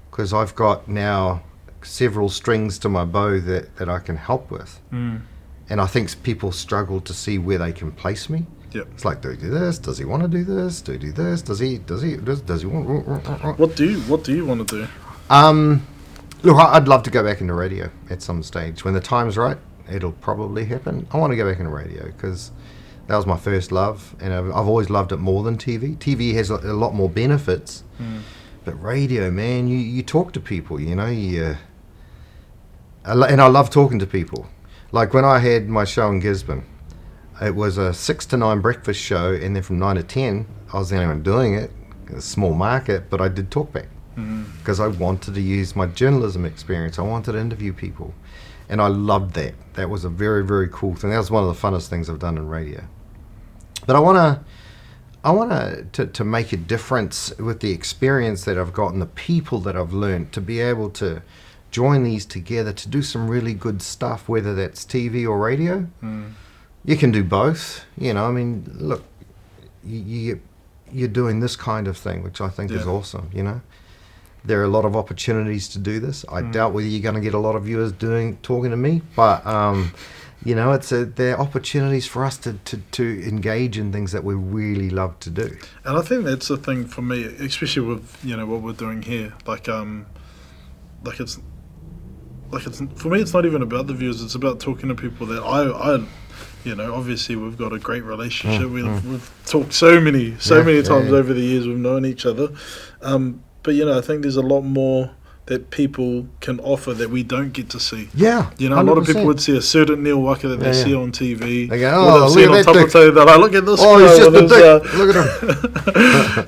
Speaker 2: Because I've got now several strings to my bow that I can help with. And I think people struggle to see where they can place me. It's like, do he do this? Does he want to do this? Do he do this? Does he want?
Speaker 1: What do you want to do?
Speaker 2: Look, I'd love to go back into radio at some stage. When the time's right, it'll probably happen. I want to go back into radio because that was my first love, and I've always loved it more than TV. TV has a lot more benefits, but radio, man, you talk to people, and I love talking to people. Like when I had my show in Gisborne, it was a 6 to 9 breakfast show, and then from 9 to 10, I was the only one doing it. A small market, but I did talkback. Because I wanted to use my journalism experience. I wanted to interview people, and I loved that. That was a very, very cool thing. That was one of the funnest things I've done in radio. But I want to make a difference with the experience that I've got and the people that I've learned, to be able to join these together to do some really good stuff, whether that's TV or radio. You can do both. Look, you're doing this kind of thing, which I think is awesome. There are a lot of opportunities to do this. I doubt whether you're going to get a lot of viewers talking to me, but there are opportunities for us to engage in things that we really love to do.
Speaker 1: And I think that's the thing for me, especially with what we're doing here. It's for me, it's not even about the viewers. It's about talking to people that I obviously we've got a great relationship. We've talked so many times over the years. We've known each other. But I think there's a lot more that people can offer that we don't get to see.
Speaker 2: Yeah,
Speaker 1: a lot of people would see a certain Neil Waka that they see on TV.
Speaker 2: They go,
Speaker 1: look at that. They're like, look at this.
Speaker 2: Oh, he's just a dick. Look at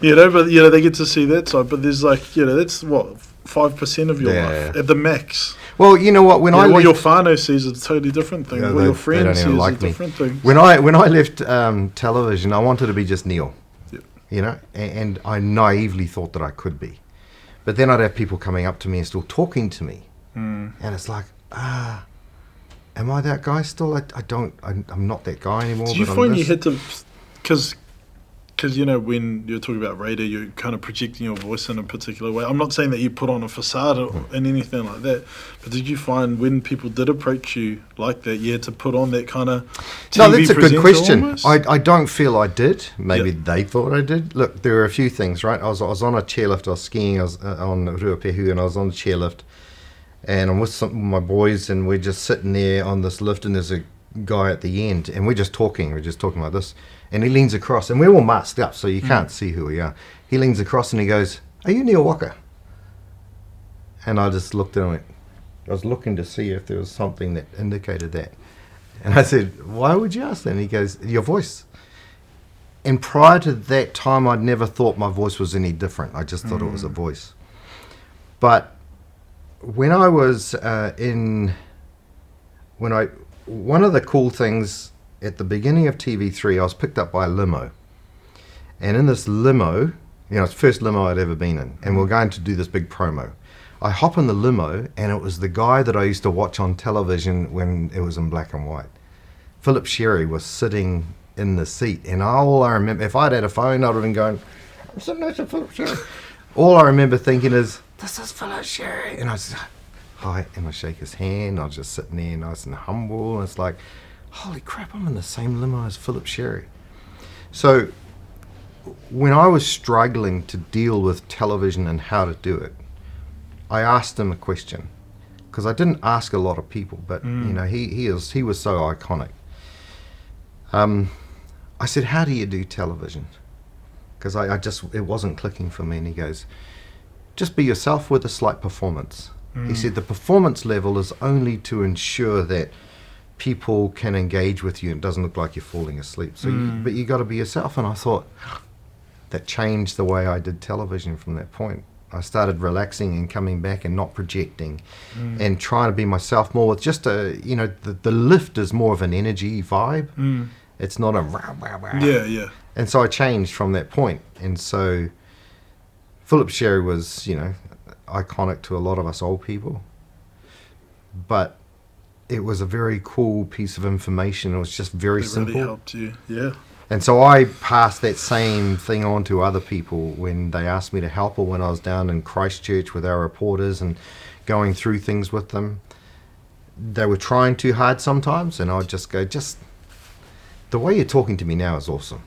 Speaker 2: him.
Speaker 1: But they get to see that side. But there's that's what 5% of your life at the max.
Speaker 2: Well, you know what? When I
Speaker 1: what your whānau sees is a totally different thing. What your friends see is a different thing.
Speaker 2: When I left television, I wanted to be just Neil. And I naively thought that I could be. But then I'd have people coming up to me and still talking to me. And it's like, am I that guy still? I'm not that guy anymore.
Speaker 1: Do you find you had to, because when you're talking about radio, you're kind of projecting your voice in a particular way. I'm not saying that you put on a facade and anything like that, but did you find when people did approach you like that, you had to put on that kind of TV
Speaker 2: No, that's a good question.
Speaker 1: Almost?
Speaker 2: I don't feel I did. Maybe they thought I did. Look, there are a few things, right? I was on a chairlift. I was skiing. I was on Ruapehu, and I was on the chairlift, and I'm with some of my boys, and we're just sitting there on this lift, and there's a guy at the end, and we're just talking like this. And he leans across, and we're all masked up, so you can't see who we are. He leans across and he goes, "Are you Neil Waka?" And I just looked at him. I was looking to see if there was something that indicated that. And I said, "Why would you ask that?" And he goes, "Your voice." And prior to that time, I'd never thought my voice was any different. I just thought it was a voice. But when I was one of the cool things, at the beginning of TV3, I was picked up by a limo. And in this limo, it's the first limo I'd ever been in. And we're going to do this big promo. I hop in the limo, and it was the guy that I used to watch on television when it was in black and white. Philip Sherry was sitting in the seat, and all I remember, if I'd had a phone, I'd have been going, I'm sitting next to Philip Sherry. All I remember thinking is, this is Philip Sherry. And I was like, hi, and I shake his hand. I was just sitting there nice and humble, and it's like, holy crap, I'm in the same limo as Philip Sherry. So when I was struggling to deal with television and how to do it, I asked him a question, because I didn't ask a lot of people, but he was so iconic. I said, how do you do television? Because it wasn't clicking for me. And he goes, just be yourself with a slight performance. He said the performance level is only to ensure that people can engage with you and it doesn't look like you're falling asleep. So but you got to be yourself. And I thought that changed the way I did television from that point. I started relaxing and coming back and not projecting and trying to be myself more with just the lift is more of an energy vibe. It's not a rah, rah, rah.
Speaker 1: Yeah.
Speaker 2: And so I changed from that point. And so Philip Sherry was, iconic to a lot of us old people. But it was a very cool piece of information. It was just very simple.
Speaker 1: It really helped you, yeah.
Speaker 2: And so I passed that same thing on to other people when they asked me to help, or when I was down in Christchurch with our reporters and going through things with them. They were trying too hard sometimes, and I would just go, the way you're talking to me now is awesome.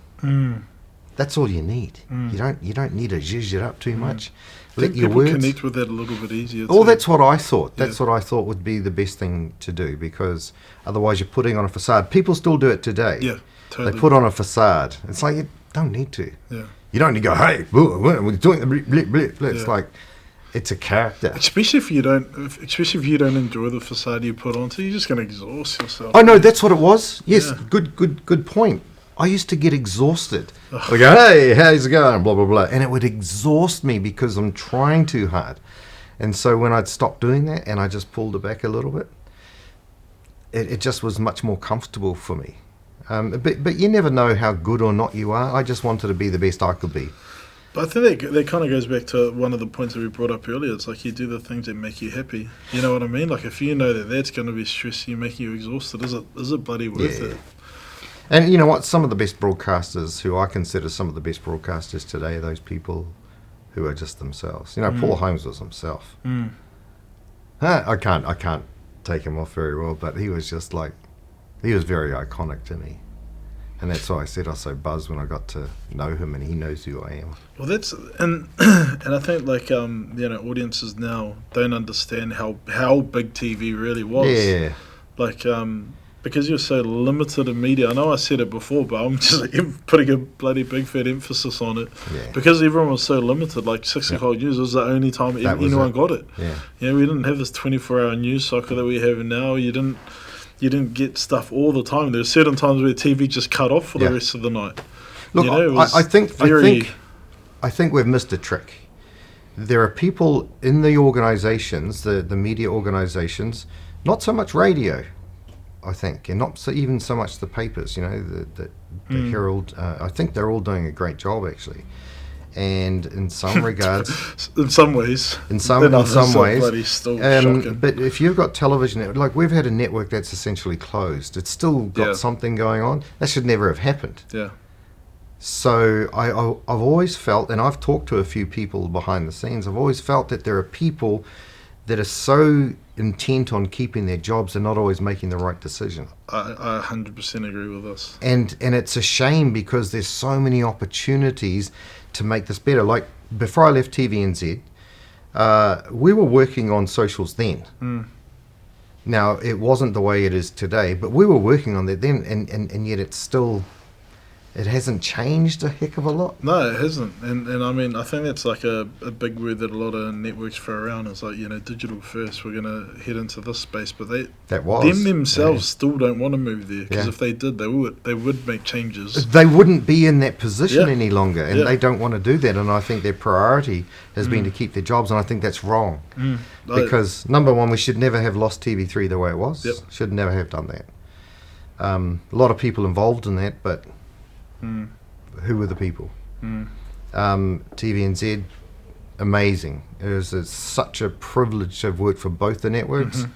Speaker 2: That's all you need. You don't need to zhuzh it up too much. Let your
Speaker 1: people
Speaker 2: words
Speaker 1: connect with that a little bit easier.
Speaker 2: Oh, that's what I thought. That's what I thought would be the best thing to do, because otherwise you're putting on a facade. People still do it today.
Speaker 1: Yeah, totally.
Speaker 2: They put on a facade. It's like, you don't need to.
Speaker 1: Yeah.
Speaker 2: You don't need to go, hey, we're doing the blip, blip, blip. It's like, it's a character.
Speaker 1: Especially if you don't enjoy the facade you put on, so you're just going to exhaust yourself.
Speaker 2: Oh no, that's what it was. Yes,
Speaker 1: Yeah.
Speaker 2: good point. I used to get exhausted. I go, hey, how's it going? Blah, blah, blah. And it would exhaust me because I'm trying too hard. And so when I'd stop doing that and I just pulled it back a little bit, it just was much more comfortable for me. But you never know how good or not you are. I just wanted to be the best I could be.
Speaker 1: But I think that kind of goes back to one of the points that we brought up earlier. It's like you do the things that make you happy. You know what I mean? Like if you know that that's going to be stressing, making you exhausted, is it bloody worth it?
Speaker 2: And you know what? Some of the best broadcasters, who I consider some of the best broadcasters today, are those people who are just themselves. Paul Holmes was himself. I can't take him off very well, but he was just like, he was very iconic to me. And that's why I said I was so buzzed when I got to know him, and he knows who I am.
Speaker 1: Well, and I think like audiences now don't understand how big TV really was.
Speaker 2: Yeah.
Speaker 1: Like because you're so limited in media. I know I said it before, but I'm just putting a bloody big fat emphasis on it.
Speaker 2: Yeah.
Speaker 1: Because everyone was so limited. Like 6 o'clock news was the only time anyone got it.
Speaker 2: Yeah.
Speaker 1: We didn't have this 24-hour news cycle that we have now. You didn't get stuff all the time. There were certain times where TV just cut off for the rest of the night.
Speaker 2: Look, I think we've missed a trick. There are people in the organisations, the media organisations, not so much radio, I think, and not even so much the papers. The Herald. I think they're all doing a great job actually. And in some regards,
Speaker 1: in some ways, bloody still shocking.
Speaker 2: But if you've got television, like we've had a network that's essentially closed, it's still got something going on. That should never have happened.
Speaker 1: Yeah.
Speaker 2: So I've always felt, and I've talked to a few people behind the scenes, I've always felt that there are people that are so intent on keeping their jobs and not always making the right decision.
Speaker 1: I 100% agree with this.
Speaker 2: And it's a shame, because there's so many opportunities to make this better. Like before I left TVNZ, we were working on socials then. Now it wasn't the way it is today, but we were working on that then, and yet it hasn't changed a heck of a lot.
Speaker 1: No, it hasn't. And I mean, I think that's like a big word that a lot of networks throw around. It's like, digital first, we're going to head into this space. But them themselves still don't want to move there, because if they did, they would make changes.
Speaker 2: They wouldn't be in that position any longer, and they don't want to do that. And I think their priority has been to keep their jobs, and I think that's wrong. Because, number one, we should never have lost TV3 the way it was. Should never have done that. A lot of people involved in that, but... who were the people? TVNZ amazing. It's such a privilege to have worked for both the networks.
Speaker 1: Mm-hmm.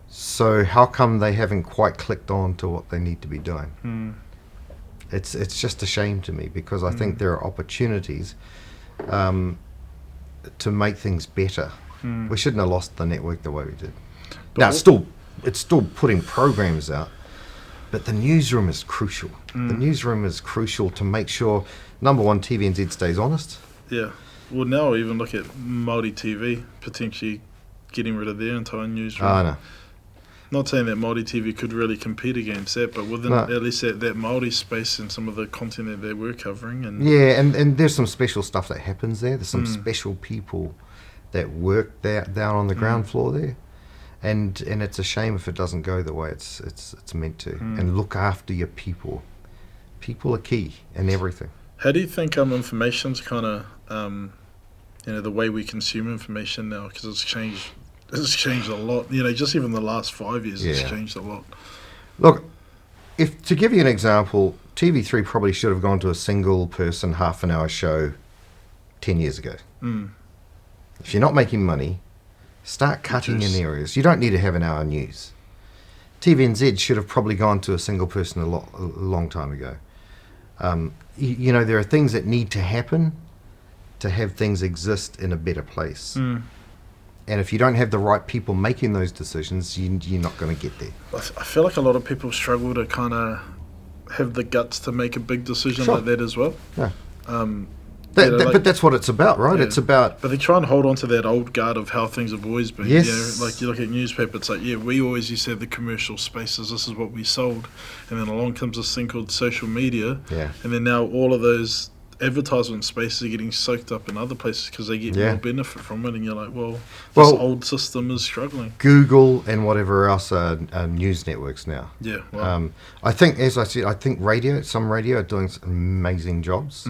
Speaker 2: So how come they haven't quite clicked on to what they need to be doing? It's just a shame to me, because I think there are opportunities to make things better. We shouldn't have lost the network the way we did. Now it's still putting programs out, but the newsroom is crucial. The newsroom is crucial to make sure, number one, TVNZ stays honest.
Speaker 1: Yeah. Well, now even look at Māori TV, potentially getting rid of their entire newsroom.
Speaker 2: I know.
Speaker 1: Not saying that Māori TV could really compete against that, but within at least that Māori space and some of the content that they were covering. And
Speaker 2: yeah, and there's some special stuff that happens there. There's some special people that work there down on the ground floor there. And it's a shame if it doesn't go the way it's meant to. And look after your people. People are key in everything.
Speaker 1: How do you think information's kind of, the way we consume information now, because it's changed a lot. Just even the last 5 years, it's changed a lot.
Speaker 2: Look, if to give you an example, TV3 probably should have gone to a single person half an hour show 10 years ago. If you're not making money, start cutting in areas. You don't need to have an hour news. TVNZ should have probably gone to a single person a long time ago. There are things that need to happen to have things exist in a better place. And if you don't have the right people making those decisions, you're not going to get there.
Speaker 1: I feel like a lot of people struggle to kind of have the guts to make a big decision like that as well.
Speaker 2: Yeah. But that's what it's about, right?
Speaker 1: Yeah.
Speaker 2: It's about...
Speaker 1: But they try and hold on to that old guard of how things have always been.
Speaker 2: Yes.
Speaker 1: Like you look at newspaper, it's like, we always used to have the commercial spaces, this is what we sold. And then along comes this thing called social media.
Speaker 2: Yeah.
Speaker 1: And then now all of those advertisement spaces are getting soaked up in other places because they get more benefit from it. And you're like, this old system is struggling.
Speaker 2: Google and whatever else are news networks now.
Speaker 1: Yeah. Wow.
Speaker 2: I think, as I said, some radio are doing some amazing jobs.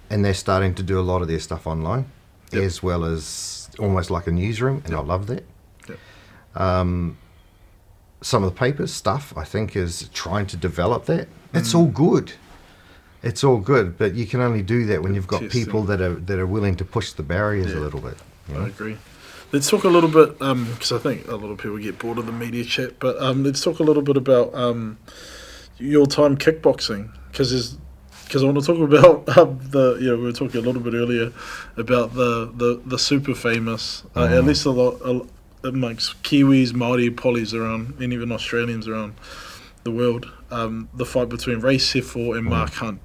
Speaker 2: And they're starting to do a lot of their stuff online, as well as almost like a newsroom, and I love that.
Speaker 1: Yep.
Speaker 2: Some of the papers stuff, I think, is trying to develop that. It's all good. It's all good, but you can only do that when you've got people that are willing to push the barriers a little bit.
Speaker 1: I agree. Let's talk a little bit, because I think a lot of people get bored of the media chat, but let's talk a little bit about your time kickboxing, because I want to talk about we were talking a little bit earlier about the super famous, at least a lot amongst Kiwis, Māori, Pollies around, and even Australians around the world, the fight between Ray Sefo and Mark Hunt.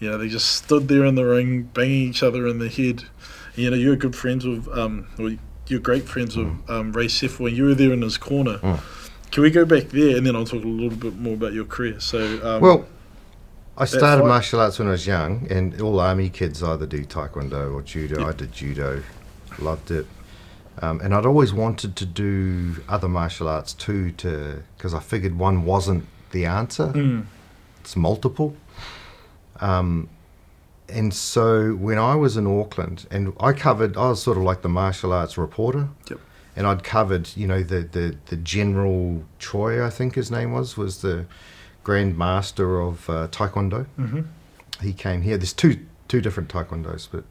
Speaker 1: They just stood there in the ring, banging each other in the head. You're good friends with, you're great friends with Ray Sefo, and you were there in his corner. Can we go back there, and then I'll talk a little bit more about your career? So,
Speaker 2: I started martial arts when I was young, and all army kids either do taekwondo or judo. I did judo, loved it. And I'd always wanted to do other martial arts too, because I figured one wasn't the answer. It's multiple. And so when I was in Auckland, and I was sort of like the martial arts reporter.
Speaker 1: Yep.
Speaker 2: And I'd covered, the General Choi, I think his name was the Grand Master of Taekwondo. He came here. There's two different Taekwondos, but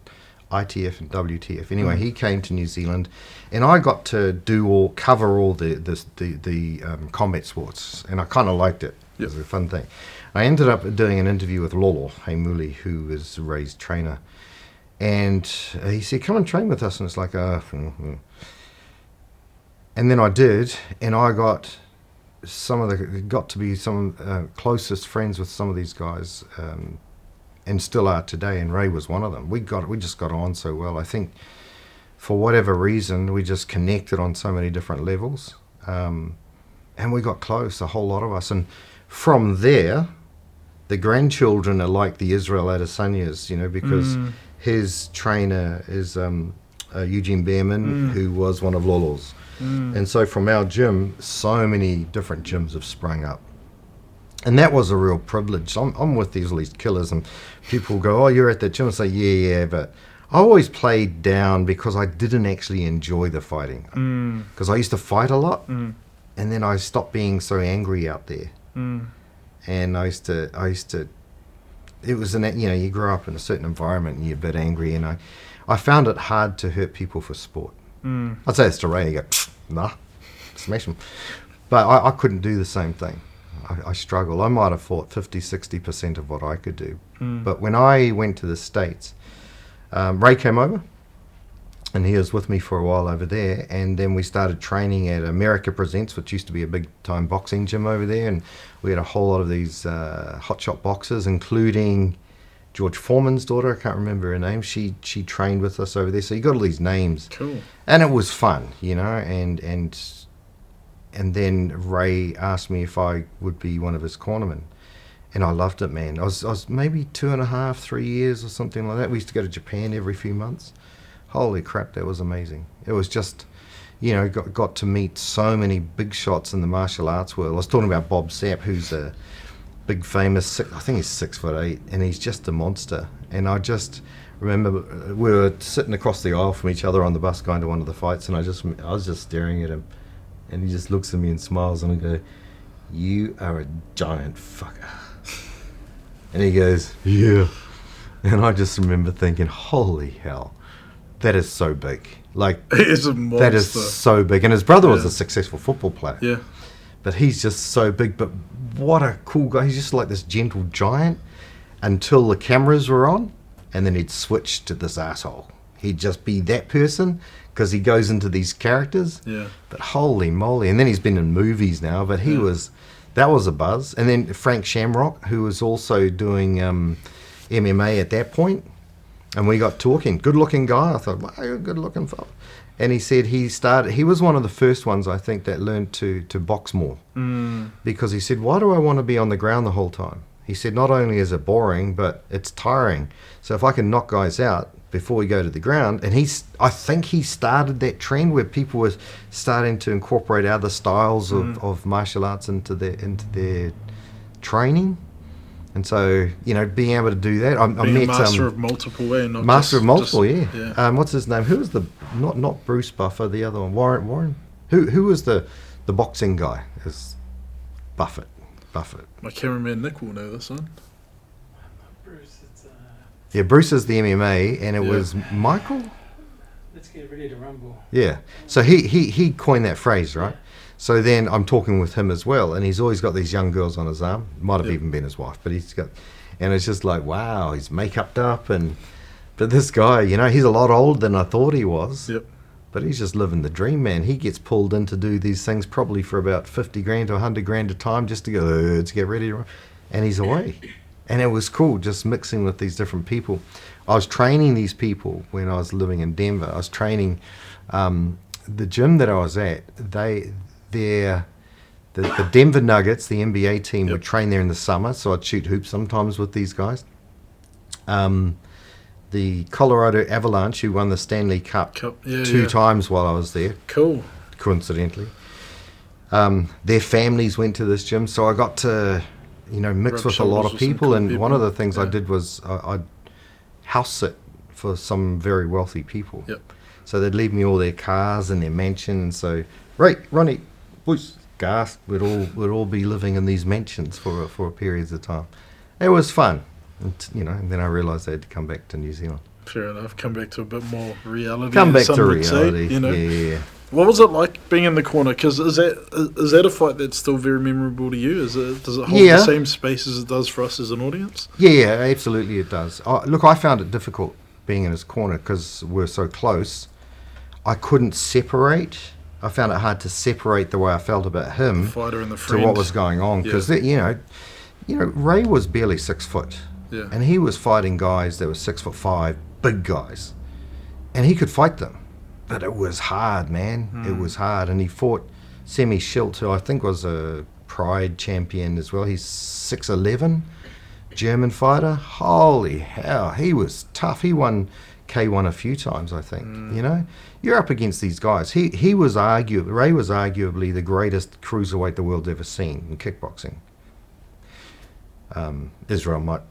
Speaker 2: ITF and WTF. Anyway, he came to New Zealand, and I got to cover all the combat sports, and I kind of liked it. It was a fun thing. I ended up doing an interview with Lolo Heimuli, who was Ray's trainer, and he said, "Come and train with us." And it's like, and then I did, and I got to be some closest friends with some of these guys, and still are today. And Ray was one of them. We just got on so well. I think for whatever reason we just connected on so many different levels, and we got close, a whole lot of us. And from there, the grandchildren are like the Israel Adesanyas, because his trainer is Eugene Behrman, who was one of Lolo's. And so from our gym, so many different gyms have sprung up. And that was a real privilege. I'm with these killers, and people go, "Oh, you're at that gym." I say, yeah, but I always played down because I didn't actually enjoy the fighting. Because I used to fight a lot, and then I stopped being so angry out there. And I used to, it was you grow up in a certain environment and you're a bit angry, and I found it hard to hurt people for sport. I'd say it's to Ray, you go, nah, smash him. But I couldn't do the same thing. I struggle. I might have fought 50, 60% of what I could do. But when I went to the States, Ray came over, and he was with me for a while over there, and then we started training at America Presents, which used to be a big-time boxing gym over there, and we had a whole lot of these hotshot boxers, including George Foreman's daughter. I can't remember her name. She trained with us over there, so you got all these names.
Speaker 1: Cool.
Speaker 2: And it was fun, you know, and then Ray asked me if I would be one of his cornermen. And I loved it, man. I was maybe 2.5, 3 years or something like that. We used to go to Japan every few months. Holy crap, that was amazing. It was just, you know, got to meet so many big shots in the martial arts world. I was talking about Bob Sapp, who's a big famous, I think he's 6'8", and he's just a monster. And I just remember we were sitting across the aisle from each other on the bus going to one of the fights, and I was just staring at him, and he just looks at me and smiles, and I go, "You are a giant fucker." And he goes, "Yeah." And I just remember thinking, holy hell, that is so big. Like,
Speaker 1: It's a monster.
Speaker 2: that is so big. And his brother was a successful football player.
Speaker 1: Yeah.
Speaker 2: But he's just so big. But what a cool guy. He's just like this gentle giant until the cameras were on, and then he'd switch to this asshole. He'd just be that person because he goes into these characters.
Speaker 1: Yeah.
Speaker 2: But holy moly. And then he's been in movies now, but he was, that was a buzz. And then Frank Shamrock, who was also doing MMA at that point, and we got talking. Good looking guy. I thought, wow, you're a good looking fella. And he said he was one of the first ones, I think, that learned to box more. Because he said, why do I want to be on the ground the whole time? He said, not only is it boring, but it's tiring. So if I can knock guys out before we go to the ground, and I think he started that trend where people were starting to incorporate other styles of martial arts into their training. And so, you know, being able to do that, I met
Speaker 1: a master of multiple, not
Speaker 2: master
Speaker 1: just,
Speaker 2: of multiple,
Speaker 1: just,
Speaker 2: yeah. What's his name? Who was the not Bruce Buffer, the other one, Warren? Who was the boxing guy? Is Buffett?
Speaker 1: My cameraman Nick will know this one.
Speaker 4: Bruce, it's
Speaker 2: Yeah, Bruce is the MMA, and it was Michael.
Speaker 4: let's get ready to rumble.
Speaker 2: Yeah. So he coined that phrase, right?
Speaker 4: Yeah.
Speaker 2: So then I'm talking with him as well, and he's always got these young girls on his arm. Might have even been his wife, but he's got, and it's just like, wow, he's make-upped up, but this guy, you know, he's a lot older than I thought he was.
Speaker 1: Yep.
Speaker 2: But he's just living the dream, man. He gets pulled in to do these things probably for about 50 grand to 100 grand a time just to go to get ready, and he's away. And it was cool just mixing with these different people. I was training these people when I was living in Denver. I was training the gym that I was at. The Denver Nuggets, the NBA team, would train there in the summer, so I'd shoot hoops sometimes with these guys. The Colorado Avalanche, who won the Stanley Cup two times while I was there.
Speaker 1: Cool.
Speaker 2: Coincidentally. Their families went to this gym, so I got to, you know, mix with a lot of people, and one of the things I did was I'd house sit for some very wealthy people.
Speaker 1: Yep.
Speaker 2: So they'd leave me all their cars and their mansion, and so, right, Ronnie, boys, gas, we'd all be living in these mansions for periods of time. It was fun, and, you know, and then I realised I had to come back to New Zealand.
Speaker 1: Fair enough. Come back to a bit more reality.
Speaker 2: Come back
Speaker 1: some
Speaker 2: to
Speaker 1: would say,
Speaker 2: reality,
Speaker 1: you know?
Speaker 2: yeah.
Speaker 1: What was it like being in the corner? Because is that a fight that's still very memorable to you? Does it hold the same space as it does for us as an audience?
Speaker 2: Yeah, absolutely it does. Look, I found it difficult being in his corner because we're so close. I couldn't separate. I found it hard to separate the way I felt about him
Speaker 1: The fighter and the
Speaker 2: to
Speaker 1: friend.
Speaker 2: what was going on. Because, you know, Ray was barely 6 foot.
Speaker 1: Yeah.
Speaker 2: And he was fighting guys that were 6'5", big guys. And he could fight them. But it was hard, man. It was hard. And he fought Semi Schilt, who I think was a Pride champion as well. He's 6'11", German fighter. Holy hell, he was tough. He won K1 a few times, I think. You know, you're up against these guys. Ray was arguably the greatest cruiserweight the world's ever seen in kickboxing. Israel might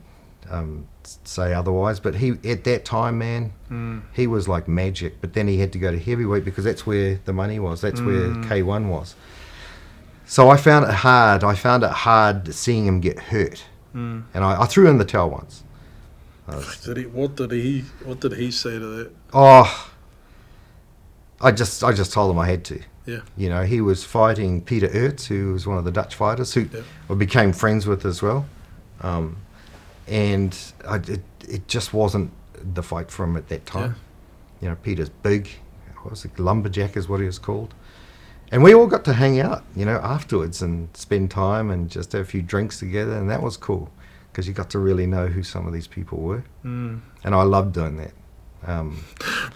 Speaker 2: say otherwise, but he at that time, man, he was like magic. But then he had to go to heavyweight because that's where the money was. That's where K1 was. So I found it hard. I found it hard seeing him get hurt, and I threw in the towel once.
Speaker 1: What did he say to that?
Speaker 2: Oh, I just told him I had to.
Speaker 1: Yeah.
Speaker 2: You know, he was fighting Peter Ertz, who was one of the Dutch fighters, who I became friends with as well. And it just wasn't the fight for him at that time. Yeah. You know, Peter's big. What was it? Lumberjack is what he was called. And we all got to hang out, you know, afterwards and spend time and just have a few drinks together, and that was cool because you got to really know who some of these people were. And I loved doing that.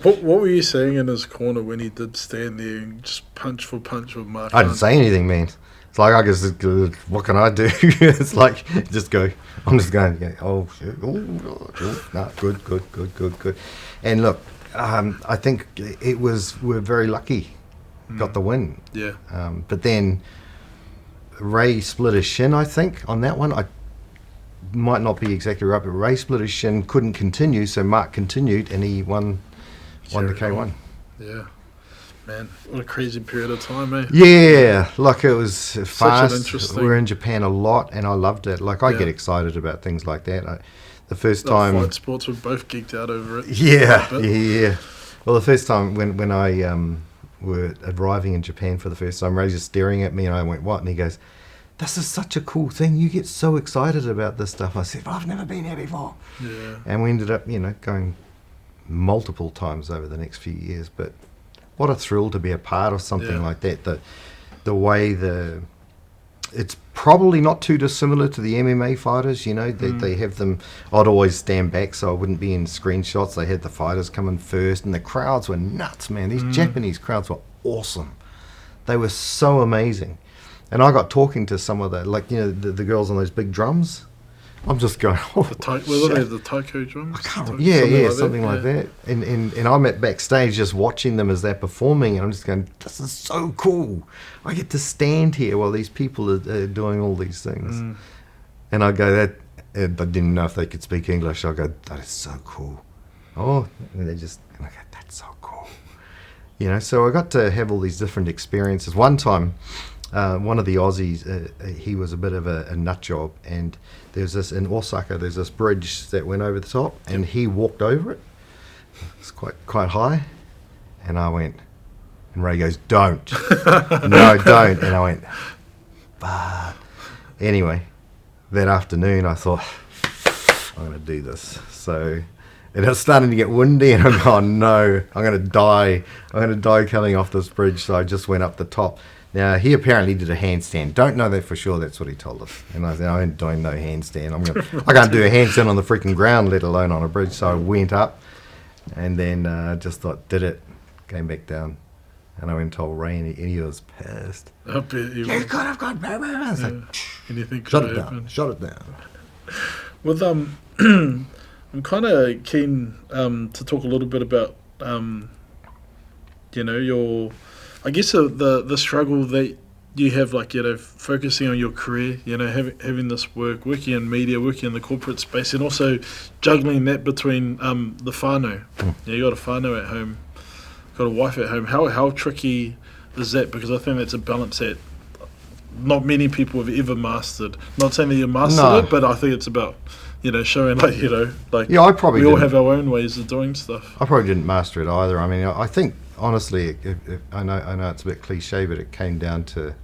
Speaker 1: What were you saying in his corner when he did stand there and just punch for punch with Mark?
Speaker 2: I didn't say anything, man. It's like, I guess, what can I do? It's like, just go. I'm just going, yeah, oh, shit. No, good. And look, I think we're very lucky. Got the win.
Speaker 1: Yeah.
Speaker 2: But then Ray split his shin, I think, on that one. I might not be exactly right, but Ray split his shin, couldn't continue, so Mark continued, and he won the K1.
Speaker 1: Yeah. Man, what a crazy period of time, eh?
Speaker 2: Yeah, like it was fast.
Speaker 1: Interesting.
Speaker 2: We were in Japan a lot, and I loved it. Like, I get excited about things like that. The first time...
Speaker 1: Fight sports, we're both geeked out over it.
Speaker 2: Yeah. Well, the first time when I... were arriving in Japan for the first time, Ray's just staring at me, and I went, what? And he goes, this is such a cool thing. You get so excited about this stuff. I said, I've never been here before.
Speaker 1: Yeah.
Speaker 2: And we ended up, going multiple times over the next few years. But what a thrill to be a part of something like that. The way it's probably not too dissimilar to the MMA fighters, they have them. I'd always stand back so I wouldn't be in screenshots. They had the fighters come in first, and the crowds were nuts, man. These Japanese crowds were awesome. They were so amazing. And I got talking to some of the girls on those big drums. I'm just going, oh,
Speaker 1: the taiko drums?
Speaker 2: Something like that. And I'm at backstage just watching them as they're performing, and I'm just going, this is so cool. I get to stand here while these people are doing all these things. And I go, I didn't know if they could speak English. I go, that is so cool. Oh, and I go, that's so cool. So I got to have all these different experiences. One time, one of the Aussies, he was a bit of a nut job, and there's this in Osaka. There's this bridge that went over the top, and he walked over it. It's quite high, and I went, and Ray goes, "Don't, no, don't." And I went, but anyway, that afternoon I thought, I'm going to do this. So, and it was starting to get windy, and I'm going, no, I'm going to die. I'm going to die coming off this bridge. So I just went up the top. Now, he apparently did a handstand. Don't know that for sure. That's what he told us. And I said, I ain't doing no handstand. I can't do a handstand on the freaking ground, let alone on a bridge. So I went up, and then just thought, did it. Came back down. And I went and told Ray, and he was pissed.
Speaker 1: I bet he
Speaker 2: You
Speaker 1: was.
Speaker 2: could have got better. I was like,
Speaker 1: Anything
Speaker 2: shut
Speaker 1: could
Speaker 2: it
Speaker 1: happen.
Speaker 2: down. Shut it down.
Speaker 1: With I'm kind of keen to talk a little bit about your, I guess the struggle that you have, focusing on your career, having this working in media, working in the corporate space, and also juggling that between the whānau. You got a whānau at home, got a wife at home. How tricky is that? Because I think that's a balance that not many people have ever mastered. Not saying that you mastered it, but I think it's about showing
Speaker 2: I probably
Speaker 1: we all
Speaker 2: didn't.
Speaker 1: have our own ways of doing stuff.
Speaker 2: I probably didn't master it either. I mean, I think honestly, I know it's a bit cliche, but it came down to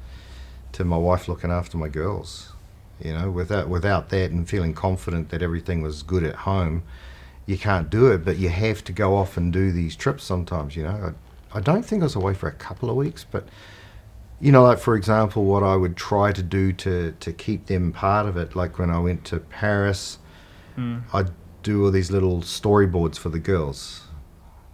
Speaker 2: my wife looking after my girls. Without that and feeling confident that everything was good at home, you can't do it. But you have to go off and do these trips sometimes. I don't think I was away for a couple of weeks, but for example, what I would try to do to keep them part of it, like when I went to Paris, I'd do all these little storyboards for the girls,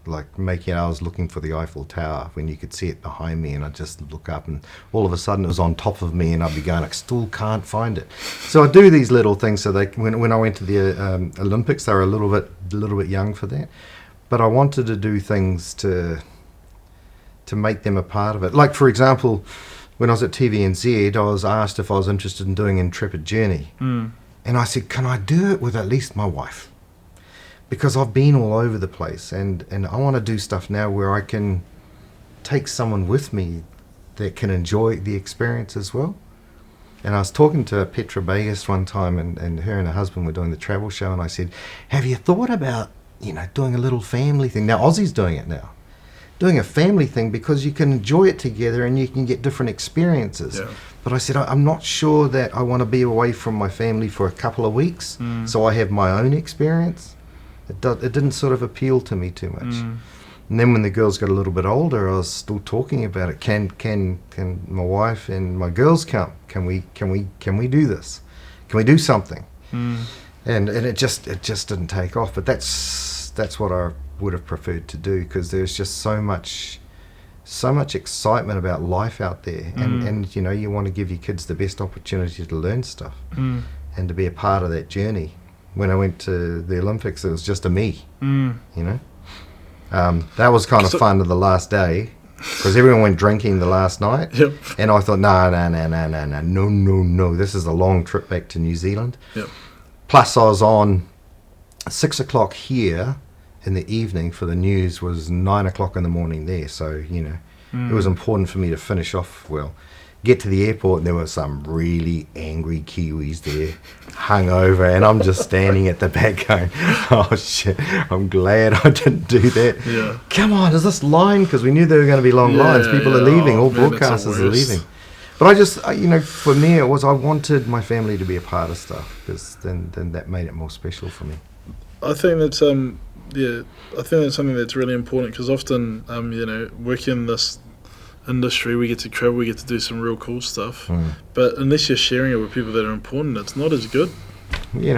Speaker 2: like I was looking for the Eiffel Tower when you could see it behind me, and I'd just look up, and all of a sudden it was on top of me, and I'd be going, I still can't find it. So I do these little things so they, when I went to the Olympics, they were a little bit young for that, but I wanted to do things to make them a part of it. Like, for example, when I was at TVNZ, I was asked if I was interested in doing Intrepid Journey. And I said, can I do it with at least my wife? Because I've been all over the place, and I want to do stuff now where I can take someone with me that can enjoy the experience as well. And I was talking to Petra Vegas one time, and her and her husband were doing the travel show, and I said, have you thought about, doing a little family thing? Now, Aussie's doing it now. Doing a family thing because you can enjoy it together and you can get different experiences.
Speaker 1: Yeah.
Speaker 2: But I said, I'm not sure that I want to be away from my family for a couple of weeks, so I have my own experience. It didn't sort of appeal to me too much. And then when the girls got a little bit older, I was still talking about it. Can my wife and my girls come? Can we do this? Can we do something? And it just didn't take off. But that's what I would have preferred to do, because there's just so much excitement about life out there, and you want to give your kids the best opportunity to learn stuff and to be a part of that journey. When I went to the Olympics, it was just a me, that was kind of fun to the last day, because everyone went drinking the last night.
Speaker 1: Yep.
Speaker 2: And I thought, no, this is a long trip back to New Zealand.
Speaker 1: Yep.
Speaker 2: Plus I was on 6 o'clock here in the evening for the news, was 9 o'clock in the morning there, so it was important for me to finish off well. Get to the airport, and there were some really angry Kiwis there, hungover, and I'm just standing at the back going, oh shit, I'm glad I didn't do that.
Speaker 1: Yeah.
Speaker 2: Come on, is this line? Because we knew there were going to be long lines. People are leaving, all broadcasters are leaving. But I just, for me, I wanted my family to be a part of stuff, because then that made it more special for me.
Speaker 1: I think that's I think that's something that's really important, because often working in this industry, we get to travel, we get to do some real cool stuff, but unless you're sharing it with people that are important, it's not as good.
Speaker 2: You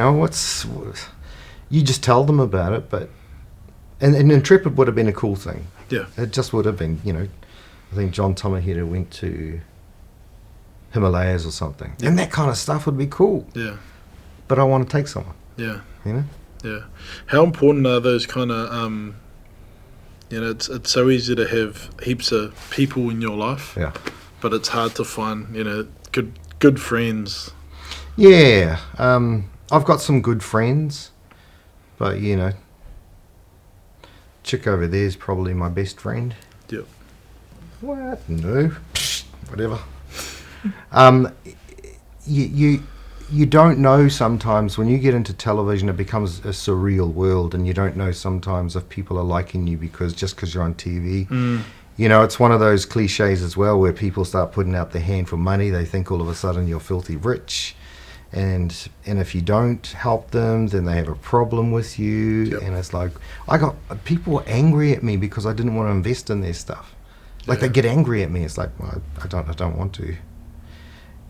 Speaker 2: just tell them about it, but and Intrepid would have been a cool thing.
Speaker 1: Yeah,
Speaker 2: it just would have been. I think John Tomahira went to Himalayas or something, and that kind of stuff would be cool.
Speaker 1: Yeah,
Speaker 2: but I want to take someone.
Speaker 1: Yeah,
Speaker 2: Yeah.
Speaker 1: How important are those kind of it's so easy to have heaps of people in your life, but it's hard to find good friends.
Speaker 2: Yeah, I've got some good friends, but chick over there is probably my best friend.
Speaker 1: Yep.
Speaker 2: What? No, whatever. You don't know sometimes when you get into television, it becomes a surreal world, and you don't know sometimes if people are liking you because you're on TV. It's one of those cliches as well, where people start putting out their hand for money. They think all of a sudden you're filthy rich, and if you don't help them, then they have a problem with you. Yep. And it's like, I got people were angry at me because I didn't want to invest in their stuff. Like they get angry at me. It's like, well, I don't want to.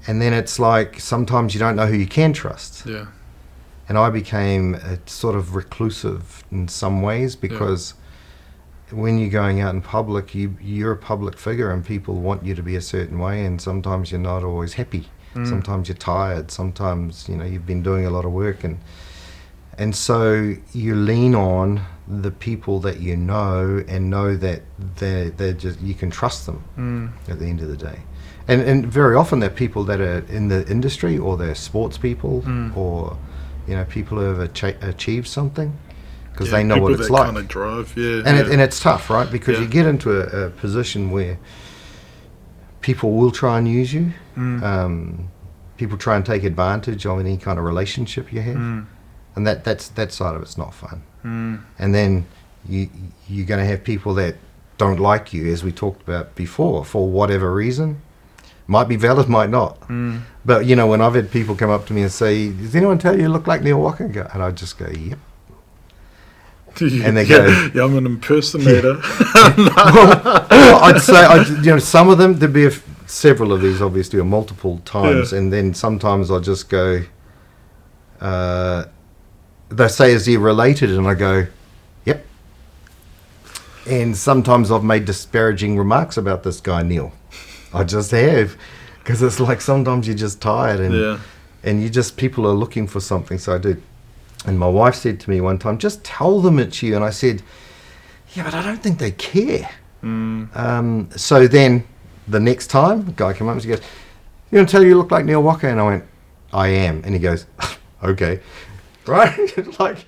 Speaker 2: And then it's like sometimes you don't know who you can trust. Yeah. And I became a sort of reclusive in some ways, because when you're going out in public, you're a public figure, and people want you to be a certain way, and sometimes you're not always happy. Sometimes you're tired. Sometimes you've been doing a lot of work, and so you lean on the people that and know that they're just, you can trust them at the end of the day. And very often they're people that are in the industry, or they're sports people, or people who have achieved something, because they know what it's like. Kind of
Speaker 1: drive,
Speaker 2: and it's tough, right? Because you get into a position where people will try and use you. People try and take advantage of any kind of relationship you have, and that side of it's not fun. And then you're going to have people that don't like you, as we talked about before, for whatever reason. Might be valid, might not. But when I've had people come up to me and say, "Does anyone tell you look like Neil Waka?" And I just go, "Yep." And they go,
Speaker 1: "Yeah, I'm an impersonator."
Speaker 2: Well, I'd say, some of them, there'd be several of these, obviously, or multiple times, and then sometimes I'll just go. They say, "Is he related?" And I go, "Yep." And sometimes I've made disparaging remarks about this guy Neil. I just have, because it's like sometimes you're just tired, and you just, people are looking for something. So I do. And my wife said to me one time, "Just tell them it's you." And I said, "Yeah, but I don't think they care." So then the next time, the guy came up and he goes, "You want to tell you look like Neil Waka?" And I went, "I am." And he goes, "Okay." Right? Like,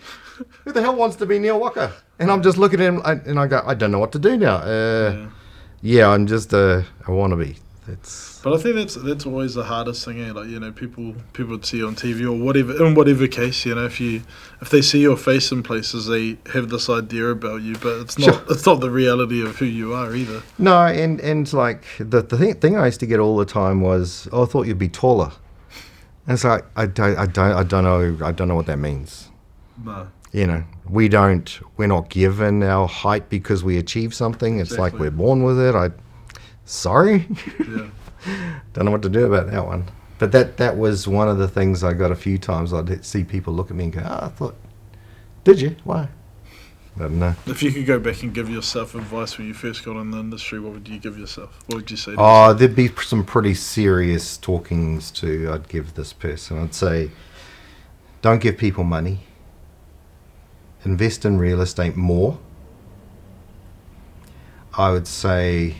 Speaker 2: who the hell wants to be Neil Waka? And I'm just looking at him, and I go, "I don't know what to do now." Yeah, I'm just a wannabe. That's
Speaker 1: But I think that's always the hardest thing, eh? Like, you know, people would see you on TV or whatever. In whatever case, you know, if they see your face in places, they have this idea about you, but it's not
Speaker 2: Sure.
Speaker 1: it's not the reality of who you are either.
Speaker 2: no, and like the thing I used to get all the time was, oh, I thought you'd be taller. And it's like I don't know what that means.
Speaker 1: No,
Speaker 2: You know, we're not given our height because we achieve something. It's like
Speaker 1: Exactly.
Speaker 2: we're born with it. Sorry.
Speaker 1: yeah,
Speaker 2: Don't know what to do about that one. But that was one of the things I got a few times. I'd see people look at me and go, I thought, did you? Why? But no.
Speaker 1: if you could go back and give yourself advice when you first got in the industry, what would you give yourself? What would you say to
Speaker 2: Oh,
Speaker 1: yourself?
Speaker 2: there'd be some pretty serious talkings to I'd give this person. I'd say, don't give people money. Invest in real estate more. I would say,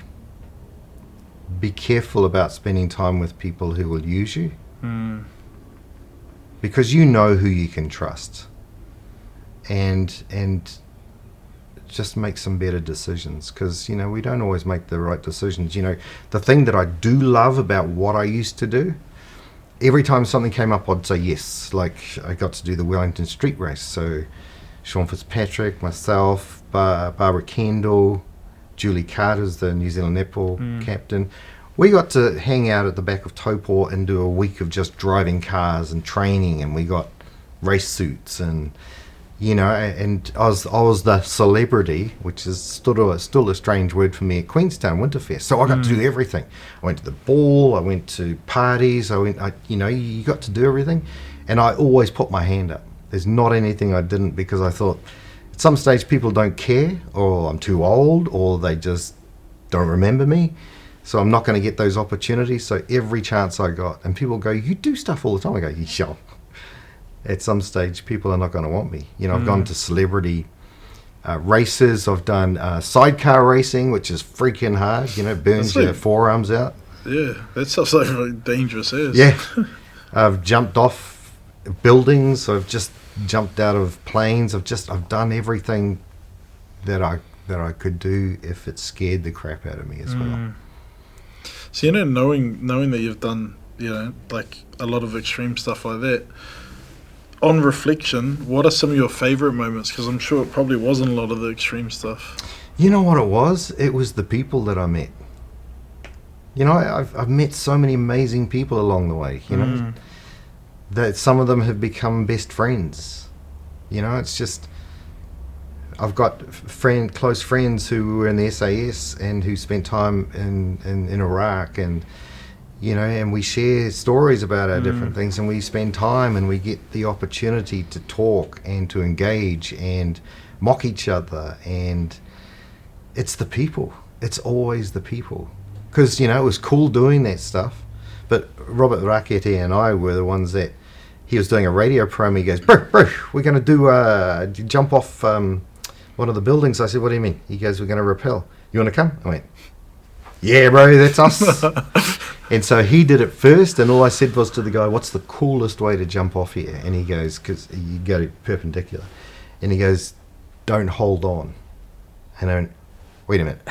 Speaker 2: be careful about spending time with people who will use you, because you know who you can trust, and just make some better decisions, because, you know, we don't always make the right decisions. You know, the thing that I do love about what I used to do, every time something came up, I'd say yes. Like, I got to do the Wellington Street Race, so Sean Fitzpatrick, myself, Barbara Kendall, Julie Carter's the New Zealand netball captain. We got to hang out at the back of Taupo and do a week of just driving cars and training, and we got race suits, and, you know, and I was the celebrity, which is still a strange word for me, at Queenstown Winterfest. So I got to do everything. I went to the ball, I went to parties, you know, you got to do everything, and I always put my hand up. There's not anything I didn't, because I thought at some stage people don't care, or I'm too old, or they just don't remember me. So I'm not going to get those opportunities. So every chance I got, and people go, you do stuff all the time. I go, yeah. At some stage, people are not going to want me. You know, I've gone to celebrity races. I've done sidecar racing, which is freaking hard. You know, burns
Speaker 1: That's
Speaker 2: your forearms out.
Speaker 1: Yeah, that sounds like really dangerous as.
Speaker 2: Yeah. I've jumped off buildings. I've just jumped out of planes. I've done everything that I could do if it scared the crap out of me as well.
Speaker 1: So, you know, knowing that you've done, you know, like a lot of extreme stuff like that, on reflection, what are some of your favourite moments? Because I'm sure it probably wasn't a lot of the extreme stuff.
Speaker 2: You know what it was? It was the people that I met. You know, I've met so many amazing people along the way, you know, that some of them have become best friends. You know, it's just, I've got close friends who were in the SAS and who spent time in Iraq, and, you know, and we share stories about our different things, and we spend time, and we get the opportunity to talk and to engage and mock each other, and it's the people. It's always the people. Because, you know, it was cool doing that stuff, but Robert Rakete and I were the ones that, he was doing a radio program, he goes, bro, we're going to do jump off one of the buildings. I said, what do you mean? He goes, we're going to rappel. You want to come? I went, yeah, bro, that's us. And so he did it first, and all I said was to the guy, what's the coolest way to jump off here? And he goes, because you go perpendicular. And he goes, don't hold on. And I went, wait a minute.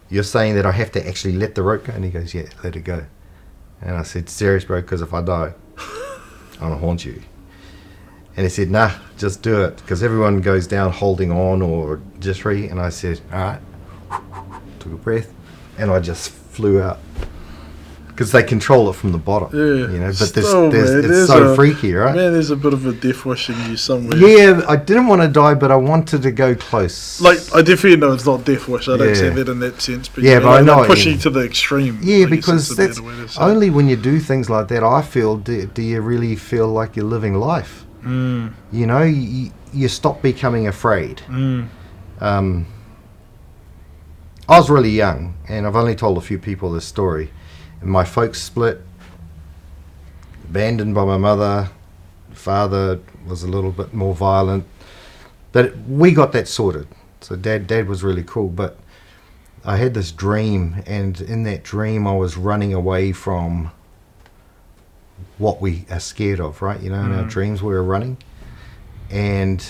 Speaker 2: You're saying that I have to actually let the rope go? And he goes, yeah, let it go. And I said, serious, bro, because if I die, I'm going to haunt you. And he said, nah, just do it, because everyone goes down holding on or just free. And I said, all right. Took a breath, and I just flew out. Because they control it from the bottom,
Speaker 1: Yeah,
Speaker 2: you know. But
Speaker 1: still, man,
Speaker 2: it's
Speaker 1: there's
Speaker 2: so freaky, right?
Speaker 1: Man, there's a bit of a death wishing you somewhere.
Speaker 2: Yeah, I didn't want to die, but I wanted to go close.
Speaker 1: Like, I definitely know it's not death wish. I don't
Speaker 2: Yeah.
Speaker 1: say that in that sense. But
Speaker 2: Yeah,
Speaker 1: you
Speaker 2: but I know
Speaker 1: like
Speaker 2: what you
Speaker 1: pushing
Speaker 2: mean.
Speaker 1: to the extreme.
Speaker 2: Yeah,
Speaker 1: I guess
Speaker 2: because
Speaker 1: is a better
Speaker 2: that's
Speaker 1: way to say it.
Speaker 2: only when you do things like that, I feel, do you really feel like you're living life. You know, you stop becoming afraid. I was really young, and I've only told a few people this story. And my folks split, abandoned by my mother. Father was a little bit more violent. But we got that sorted. So dad was really cool. But I had this dream, and in that dream I was running away from what we are scared of, right? You know, in our dreams we were running. And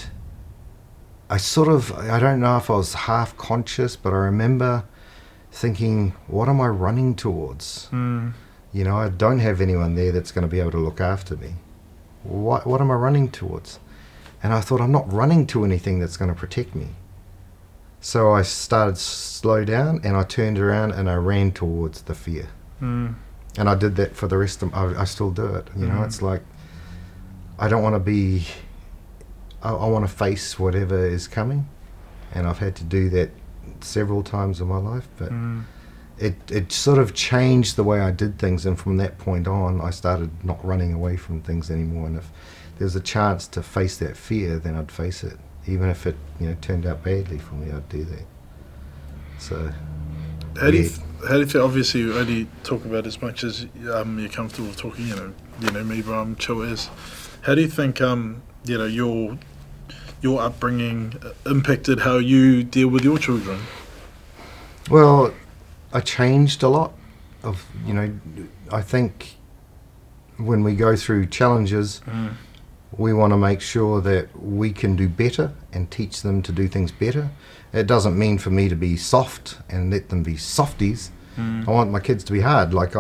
Speaker 2: I don't know if I was half conscious, but I remember thinking, what am I running towards?
Speaker 1: Mm.
Speaker 2: You know, I don't have anyone there that's going to be able to look after me. What am I running towards? And I thought, I'm not running to anything that's going to protect me. So I started slow down, and I turned around and I ran towards the fear.
Speaker 1: Mm.
Speaker 2: And I did that for the rest of I still do it. You know, it's like, I don't want to be, I want to face whatever is coming. And I've had to do that several times in my life, but it sort of changed the way I did things. And from that point on, I started not running away from things anymore. And if there's a chance to face that fear, then I'd face it. Even if it, you know, turned out badly for me, I'd do that. So,
Speaker 1: How do you feel? Obviously, you only talk about as much as you're comfortable talking. You know me, but I'm chill as. How do you think you know your upbringing impacted how you deal with your children?
Speaker 2: well, I changed a lot. You know, I think when we go through challenges, we want to make sure that we can do better and teach them to do things better. It doesn't mean for me to be soft and let them be softies. I want my kids to be hard. Like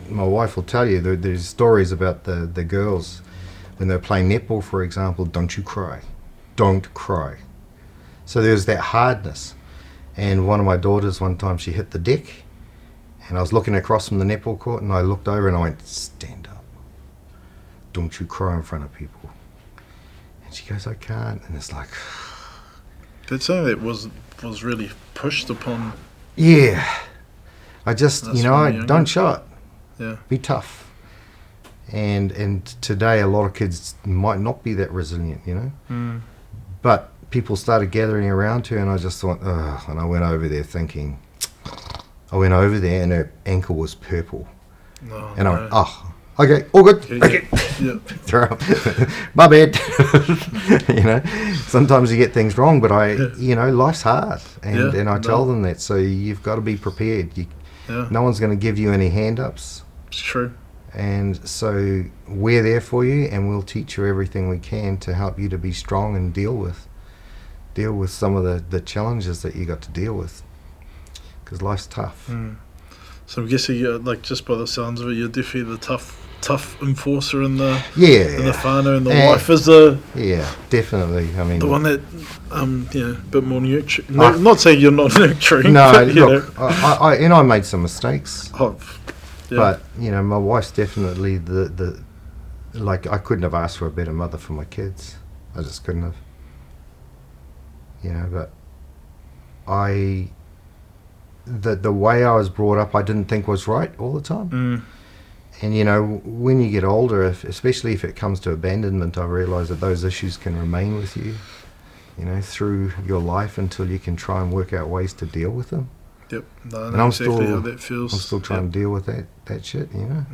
Speaker 2: my wife will tell you, there's stories about the girls when they're playing netball, for example. Don't you cry. Don't cry. So there's that hardness. And one of my daughters, one time, she hit the deck, and I was looking across from the netball court, and I looked over and I went, stand up. Don't you cry in front of people. And she goes, I can't. And it's like,
Speaker 1: That's something that was really pushed upon.
Speaker 2: yeah. I just,
Speaker 1: That's
Speaker 2: you know,
Speaker 1: when you're younger.
Speaker 2: don't show it.
Speaker 1: Yeah.
Speaker 2: Be tough. And today a lot of kids might not be that resilient, you know. But people started gathering around her, and I just thought, ugh. And I went over there thinking, and her ankle was purple.
Speaker 1: No,
Speaker 2: And I went, oh, okay, all good. Okay.
Speaker 1: Yeah.
Speaker 2: Throw up. My bad. You know, sometimes you get things wrong, but you know, life's hard. And I tell them that. So you've got to be prepared. No one's going to give you any hand-ups.
Speaker 1: It's true.
Speaker 2: And so we're there for you, and we'll teach you everything we can to help you to be strong and deal with some of the challenges that you got to deal with, because life's tough.
Speaker 1: So I'm guessing, like, just by the sounds of it, you're definitely the tough enforcer in the whānau, and the wife is the
Speaker 2: definitely. I mean,
Speaker 1: the one that a bit more nurturing. No, not saying you're not nurturing.
Speaker 2: No,
Speaker 1: but,
Speaker 2: look, I made some mistakes.
Speaker 1: Yeah.
Speaker 2: But, you know, my wife's definitely the like, I couldn't have asked for a better mother for my kids. I just couldn't have. You know, but the way I was brought up, I didn't think was right all the time. And, you know, when you get older, especially if it comes to abandonment, I realise that those issues can remain with you, you know, through your life until you can try and work out ways to deal with them.
Speaker 1: Yep. No, I
Speaker 2: And
Speaker 1: know
Speaker 2: I'm
Speaker 1: exactly how that feels.
Speaker 2: I'm still trying to deal with that shit, you know.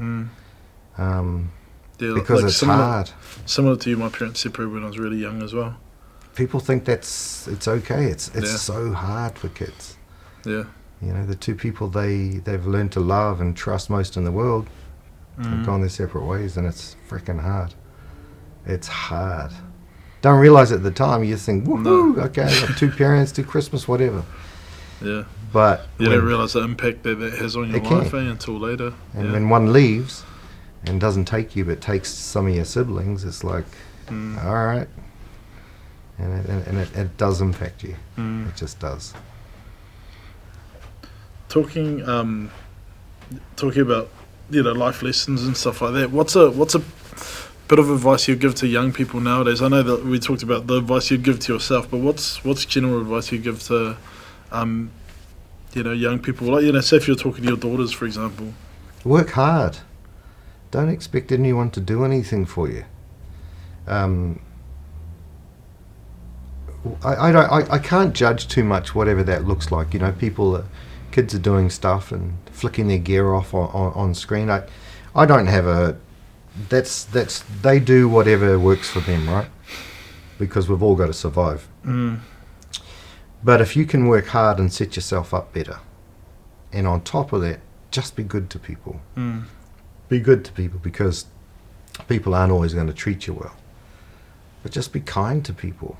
Speaker 1: Yeah,
Speaker 2: Because
Speaker 1: like
Speaker 2: it's hard.
Speaker 1: Similar to you, my parents separated when I was really young as well.
Speaker 2: People think it's okay. It's so hard for kids.
Speaker 1: Yeah.
Speaker 2: You know, the two people they've learned to love and trust most in the world have gone their separate ways, and it's freaking hard. It's hard. Don't realise it at the time. You just think, woohoo, okay, I've got two parents, two Christmas, whatever.
Speaker 1: Yeah.
Speaker 2: But
Speaker 1: you don't realise the impact that has on your life until later.
Speaker 2: And when one leaves and doesn't take you but takes some of your siblings, it's like, all right. And it does impact you. It just does.
Speaker 1: Talking about, you know, life lessons and stuff like that. What's a bit of advice you'd give to young people nowadays? I know that we talked about the advice you'd give to yourself, but what's general advice you'd give to you know, young people? Like, you know, say if you're talking to your daughters, for example.
Speaker 2: Work hard. Don't expect anyone to do anything for you. I can't judge too much whatever that looks like. You know, kids are doing stuff and flicking their gear off on screen. I don't have they do whatever works for them, right? Because we've all got to survive. But if you can work hard and set yourself up better, and on top of that, just be good to people. Be good to people, because people aren't always going to treat you well. But just be kind to people.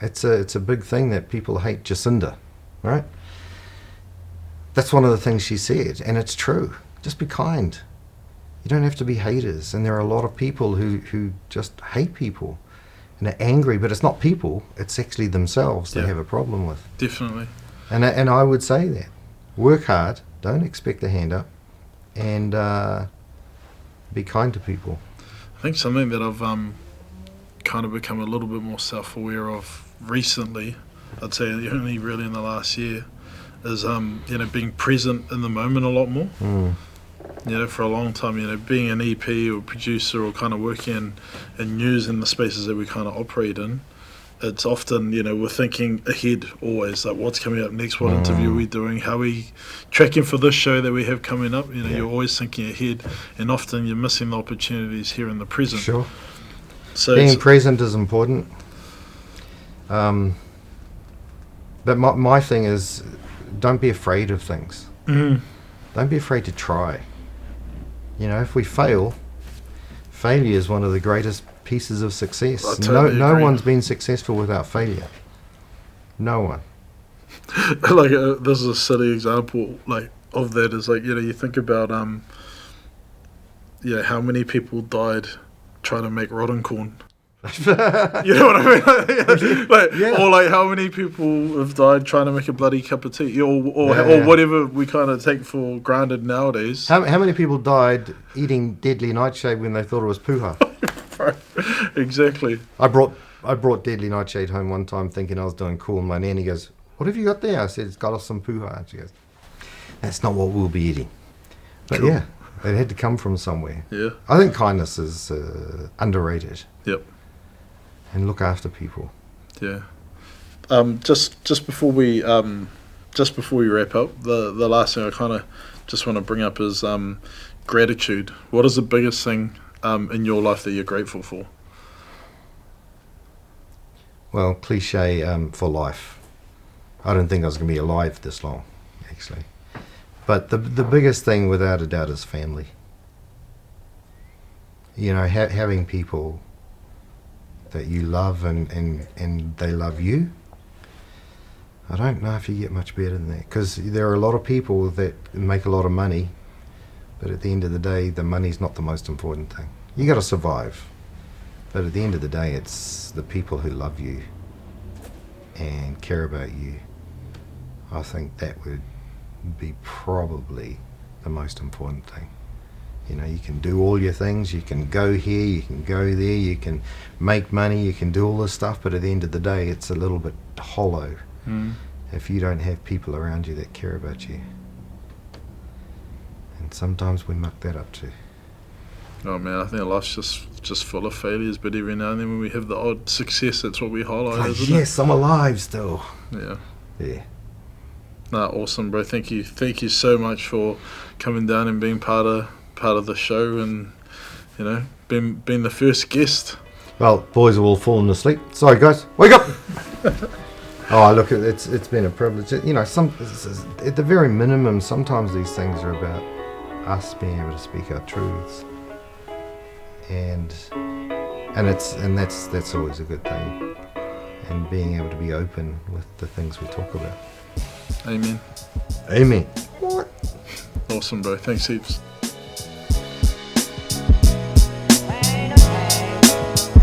Speaker 2: It's a big thing that people hate. Jacinda, right? That's one of the things she said, and it's true. Just be kind. You don't have to be haters, and there are a lot of people who just hate people and are angry, but it's not people, it's actually themselves they have a problem with.
Speaker 1: Definitely.
Speaker 2: And I would say that. Work hard, don't expect a hand up, and be kind to people.
Speaker 1: I think something that I've kind of become a little bit more self-aware of recently, I'd say only really in the last year, is being present in the moment a lot more. For a long time, being an EP or producer or kind of working in news in the spaces that we kind of operate in, it's often, we're thinking ahead always, like what's coming up next, what interview are we doing, how are we tracking for this show that we have coming up. You're always thinking ahead, and often you're missing the opportunities here in the present.
Speaker 2: Sure.
Speaker 1: So
Speaker 2: being present is important. But my thing is, don't be afraid of things. Don't be afraid to try. If we failure is one of the greatest pieces of success.
Speaker 1: I totally
Speaker 2: No
Speaker 1: agree.
Speaker 2: one's been successful without failure. No one.
Speaker 1: like this is a silly example of that is you think about how many people died trying to make rotten corn. You know what I mean? Or how many people have died trying to make a bloody cup of tea, or whatever we kind of take for granted nowadays.
Speaker 2: How many people died eating deadly nightshade when they thought it was puha?
Speaker 1: Exactly.
Speaker 2: I brought deadly nightshade home one time thinking I was doing cool, and my nanny goes, "What have you got there?" I said, "It's got us some puha." And she goes, "That's not what we'll be eating." But
Speaker 1: Cool.
Speaker 2: yeah, it had to come from somewhere.
Speaker 1: Yeah.
Speaker 2: I think kindness is underrated.
Speaker 1: Yep.
Speaker 2: And look after people.
Speaker 1: Yeah. Just before we wrap up, the last thing I kind of just want to bring up is gratitude. What is the biggest thing in your life that you're grateful for?
Speaker 2: Well, cliche for life. I don't think I was going to be alive this long, actually. But the biggest thing, without a doubt, is family. Having people that you love and they love you. I don't know if you get much better than that, because there are a lot of people that make a lot of money, but at the end of the day, the money's not the most important thing. You got to survive, but at the end of the day, it's the people who love you and care about you. I think that would be probably the most important thing. You can do all your things, you can go here, you can go there, you can make money, you can do all this stuff, but at the end of the day, it's a little bit hollow if you don't have people around you that care about you. And sometimes we muck that up too.
Speaker 1: Oh man, I think life's just full of failures, but every now and then when we have the odd success, that's what we highlight, isn't
Speaker 2: Yes, I'm alive still.
Speaker 1: it? Yeah.
Speaker 2: Yeah.
Speaker 1: Nah, awesome, bro. Thank you so much for coming down and being part of the show, and being the first guest.
Speaker 2: Well, boys are all falling asleep. Sorry, guys, wake up! Oh, look, it's been a privilege. At the very minimum, sometimes these things are about us being able to speak our truths, and that's always a good thing, and being able to be open with the things we talk about.
Speaker 1: Amen.
Speaker 2: Amen.
Speaker 1: Awesome, bro. Thanks heaps.